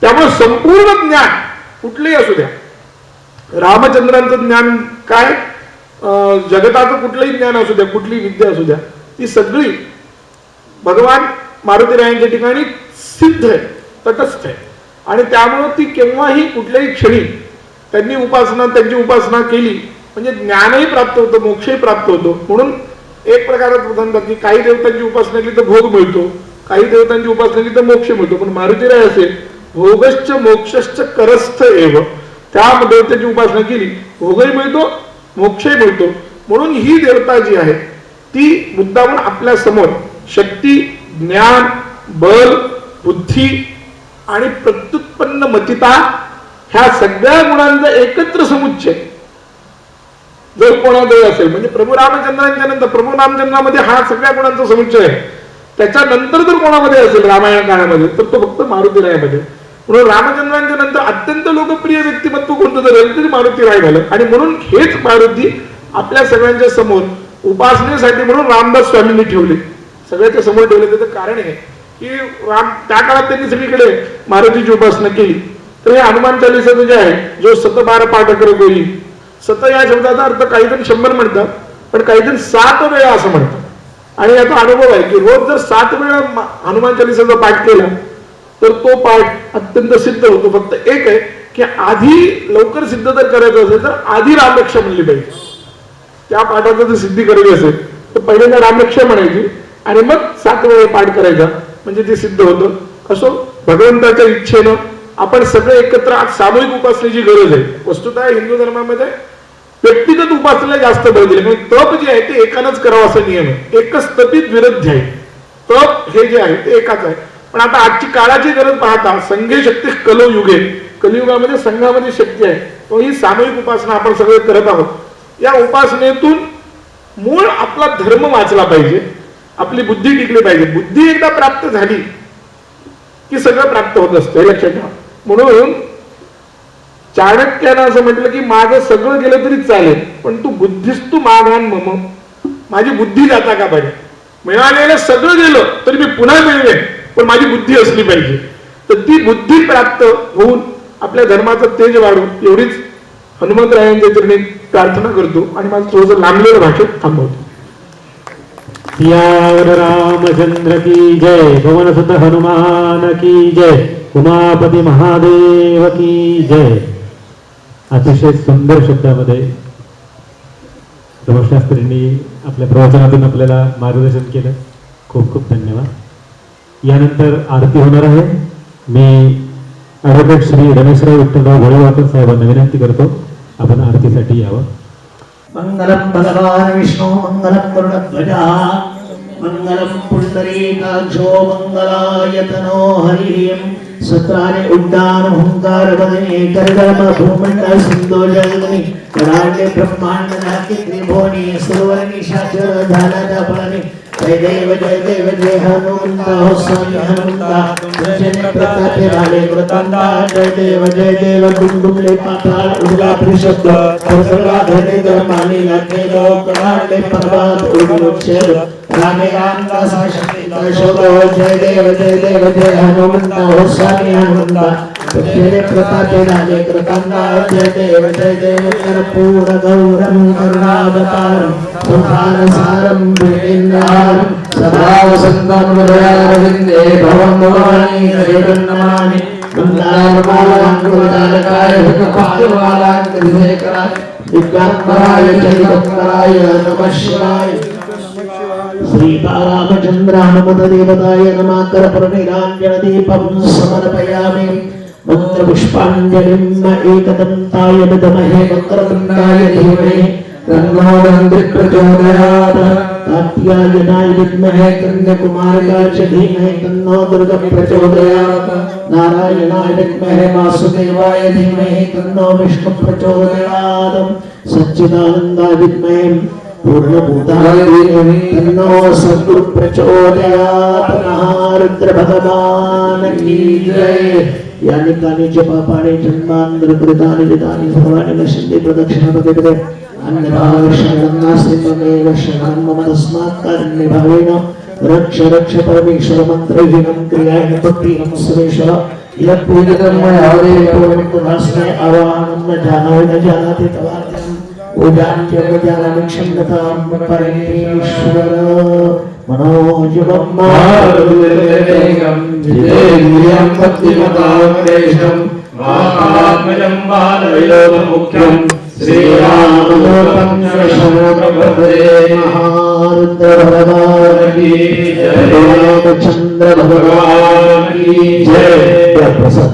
G: त्यामुळे संपूर्ण ज्ञान कुठलेही असू द्या, रामचंद्रांचं ज्ञान काय, जगताचं कुठलंही ज्ञान असू द्या, कुठली विद्या असू द्या, ती सगळी भगवान मारुतीरायांच्या ठिकाणी सिद्ध आहे, तटस्थ आहे. आणि त्यामुळं ती केव्हाही कुठल्याही क्षणी त्यांची उपासना केली म्हणजे ज्ञानही प्राप्त होतं, मोक्षही प्राप्त होतो. म्हणून एक प्रकारात म्हणतात की काही देवतांची उपासना केली तर भोग मिळतो, काही देवतांची उपासना केली तर मोक्ष मिळतो. पण मारुतीराय असेल भोगश्च मोक्षश्च करस्थ एव, त्या देवतेची उपासना केली भोगही मिळतो, मोक्षही मिळतो. म्हणून ही देवता जी आहे ती मुद्दामून आपल्या समोर शक्ती, ज्ञान, बल, बुद्धी आणि प्रत्युत्पन्न मतिता ह्या सगळ्या गुणांचा एकत्र समुच्चय जर कोणाकडे असेल, म्हणजे प्रभू रामचंद्रांच्या नंतर प्रभू रामचंद्रामध्ये हा सगळ्या गुणांचा समुच्चय आहे, त्याच्यानंतर जर कोणामध्ये असेल रामायण काळामध्ये तर तो फक्त मारुतीरायामध्ये. म्हणून रामचंद्रांच्या नंतर अत्यंत लोकप्रिय व्यक्तिमत्व कोणतं जर तरी मारुतीराय झालं. आणि म्हणून हेच मारुती आपल्या सगळ्यांच्या समोर उपासनेसाठी म्हणून रामदास स्वामींनी ठेवले, सगळ्याच्या समोर ठेवले. त्याचं कारण आहे की त्या काळात त्यांनी सगळीकडे मारुतीची उपासना केली. तर हे हनुमान चालीसाचं जे आहे, जो 112 पाठ कर कोई, सत या शब्दाचा अर्थ काही जण 100 म्हणतात, पण काही जण 7 वेळा असं म्हणतात. आणि याचा अनुभव आहे की रोज जर 7 वेळा हनुमान चालिसाचा पाठ केला तर तो पाठ अत्यंत सिद्ध होतो. फक्त एक आहे की आधी लवकर सिद्ध जर करायचं असेल तर आधी रामरक्षा म्हणली पाहिजे. त्या पाठाचं जर सिद्धी करायची असेल तर पहिल्यांदा रामरक्षा म्हणायची आणि मग 7 वेळा पाठ करायचा, म्हणजे ते सिद्ध होतं. असो, भगवंताच्या इच्छेनं आपण सगळे एकत्र आज सामूहिक उपासनेची गरज आहे. वस्तुतः हिंदू धर्मामध्ये व्यक्तिगत उपासनेला जास्त बळ दिले, म्हणजे तप जे आहे ते एकानंच करावं असा नियम आहे. एकच तपित विरुद्ध आहे. तप हे जे आहे ते एकाच आहे. पण आता आजची काळाची गरज पाहता संघे शक्ती कलयुगे, कलियुगामध्ये संघामध्ये शक्ती आहे. तो ही सामूहिक उपासना आपण सगळे करत आहोत. या उपासनेतून मूळ आपला धर्म वाचला पाहिजे, आपली बुद्धी टिकली पाहिजे. बुद्धी एकदा प्राप्त झाली की सगळं प्राप्त होत असतं, हे लक्षात घ्या. म्हणून चाणक्यानं असं म्हटलं की माझं सगळं गेलं तरी चालेल, पण तू बुद्धिस्तू मागान मम, माझी बुद्धी जाता का पाहिजे. मिळालेलं सगळं गेलं तरी मी पुन्हा मिळवेन, पण माझी बुद्धी असली पाहिजे. तर ती बुद्धी प्राप्त होऊन आपल्या धर्माचं तेज वाढून एवढीच हनुमंतरायांच्या चरणी प्रार्थना करतो आणि माझं थोडंसं लांबलेलं भाषेत थांबवतो.
A: सियावर रामचंद्र की जय, पवन सुत हनुमान की जय, उमापती महादेव की जय. अतिशय सुंदर शब्दामध्ये धर्मशास्त्रींनी आपल्या प्रवचनातून आपल्याला मार्गदर्शन केलं. खूप खूप धन्यवाद. यानंतर आरती होणार आहे. मी ॲडव्होकेट श्री रमेशराव विठ्ठलराव गोळेवाकर साहेबांना विनंती करतो आपण आरतीसाठी यावं.
B: मंगलम भगवान विष्णु मंगलम गरुडध्वजा मंगलम पुंडरीकाक्षो मंगलायतनो हरिः. सत्राने उड्डाण हुंकार बदने करगम भूमंडल सिंधू जगनी कडांडे ब्रह्मांड नाकी त्रिभुवनी सुरवर निशाचर झाला फळनी. जय देव जय हनुमंता हो स्वामी हनुमंता, तुझे प्रतापे राले कृतंदा. जय देव डुंडुमले पाताळ उडला त्रिशब्द, सगळा धने धर्माने लागले लोक काढले पर्वत उडुच्छेद. रामे राम दासा शक्तीचा शोध. जय देव जय हनुमंता हो स्वामी हनुमंता, तुझे प्रतापे राले कृतंदा. जय देव कर्पूर गौरम करुणावतारम संसार सारम भूतेन्द्रारम सदा वसंतं हृदयारविंदे भवं भवानी हरिवन्नमामि. मंगलार्मालांकुरजालकाय भक्तपालवालांकुरिशेखराय दिव्यांबराय चैतन्यराय नमः शिवाय. श्रीरामचंद्र हनुमत देवताय नमः. करपूरनीराञ्जन दीपं समर्पयामि. मंत्रपुष्पाञ्जलिं एकदन्ताय विद्महे वक्रतुण्डाय धीमहि तन्नो नन्दिः प्रचोदयात्. कात्यायनाय विद्महे कन्याकुमारिकाय च धीमहि तन्नो दुर्गः प्रचोदयात्. नारायणाय विद्महे वासुदेवाय धीमहि तन्नो विष्णुः प्रचोदयात्. सच्चिदानन्दाय विद्महे पूर्णभूताय धीमहि तन्नो सद्गुरुः प्रचोदयात्. रुद्र भगवान की जय. या निकाली च पापाने जन्मांतर कृतानि वितानि सर्वाणि नश्यन्ति प्रदक्षिणा पदे अन्यभाव शरणं ममेव शरणं मम तस्मात् कारुण्यभावेन रक्ष परमेश्वर मंत्रहीनं क्रियां भक्तिनं सुरेश्वर. यत् पूजितं मया देवोन्मुखस्मै आवाहनं न जानामि न जानाति तवार्त्यं पूजां जानामि क्षम्यतां परमेश्वर. मनोजवं मारुतिवेगं जितेन्द्रियं भक्तिमतां देशं महात्मजं बालविलोकमुख्यं श्रीरामदूतं शरणप्रपदे. महारुद्र भगवान की जय, रामचंद्र भगवान की जय. प्रसाद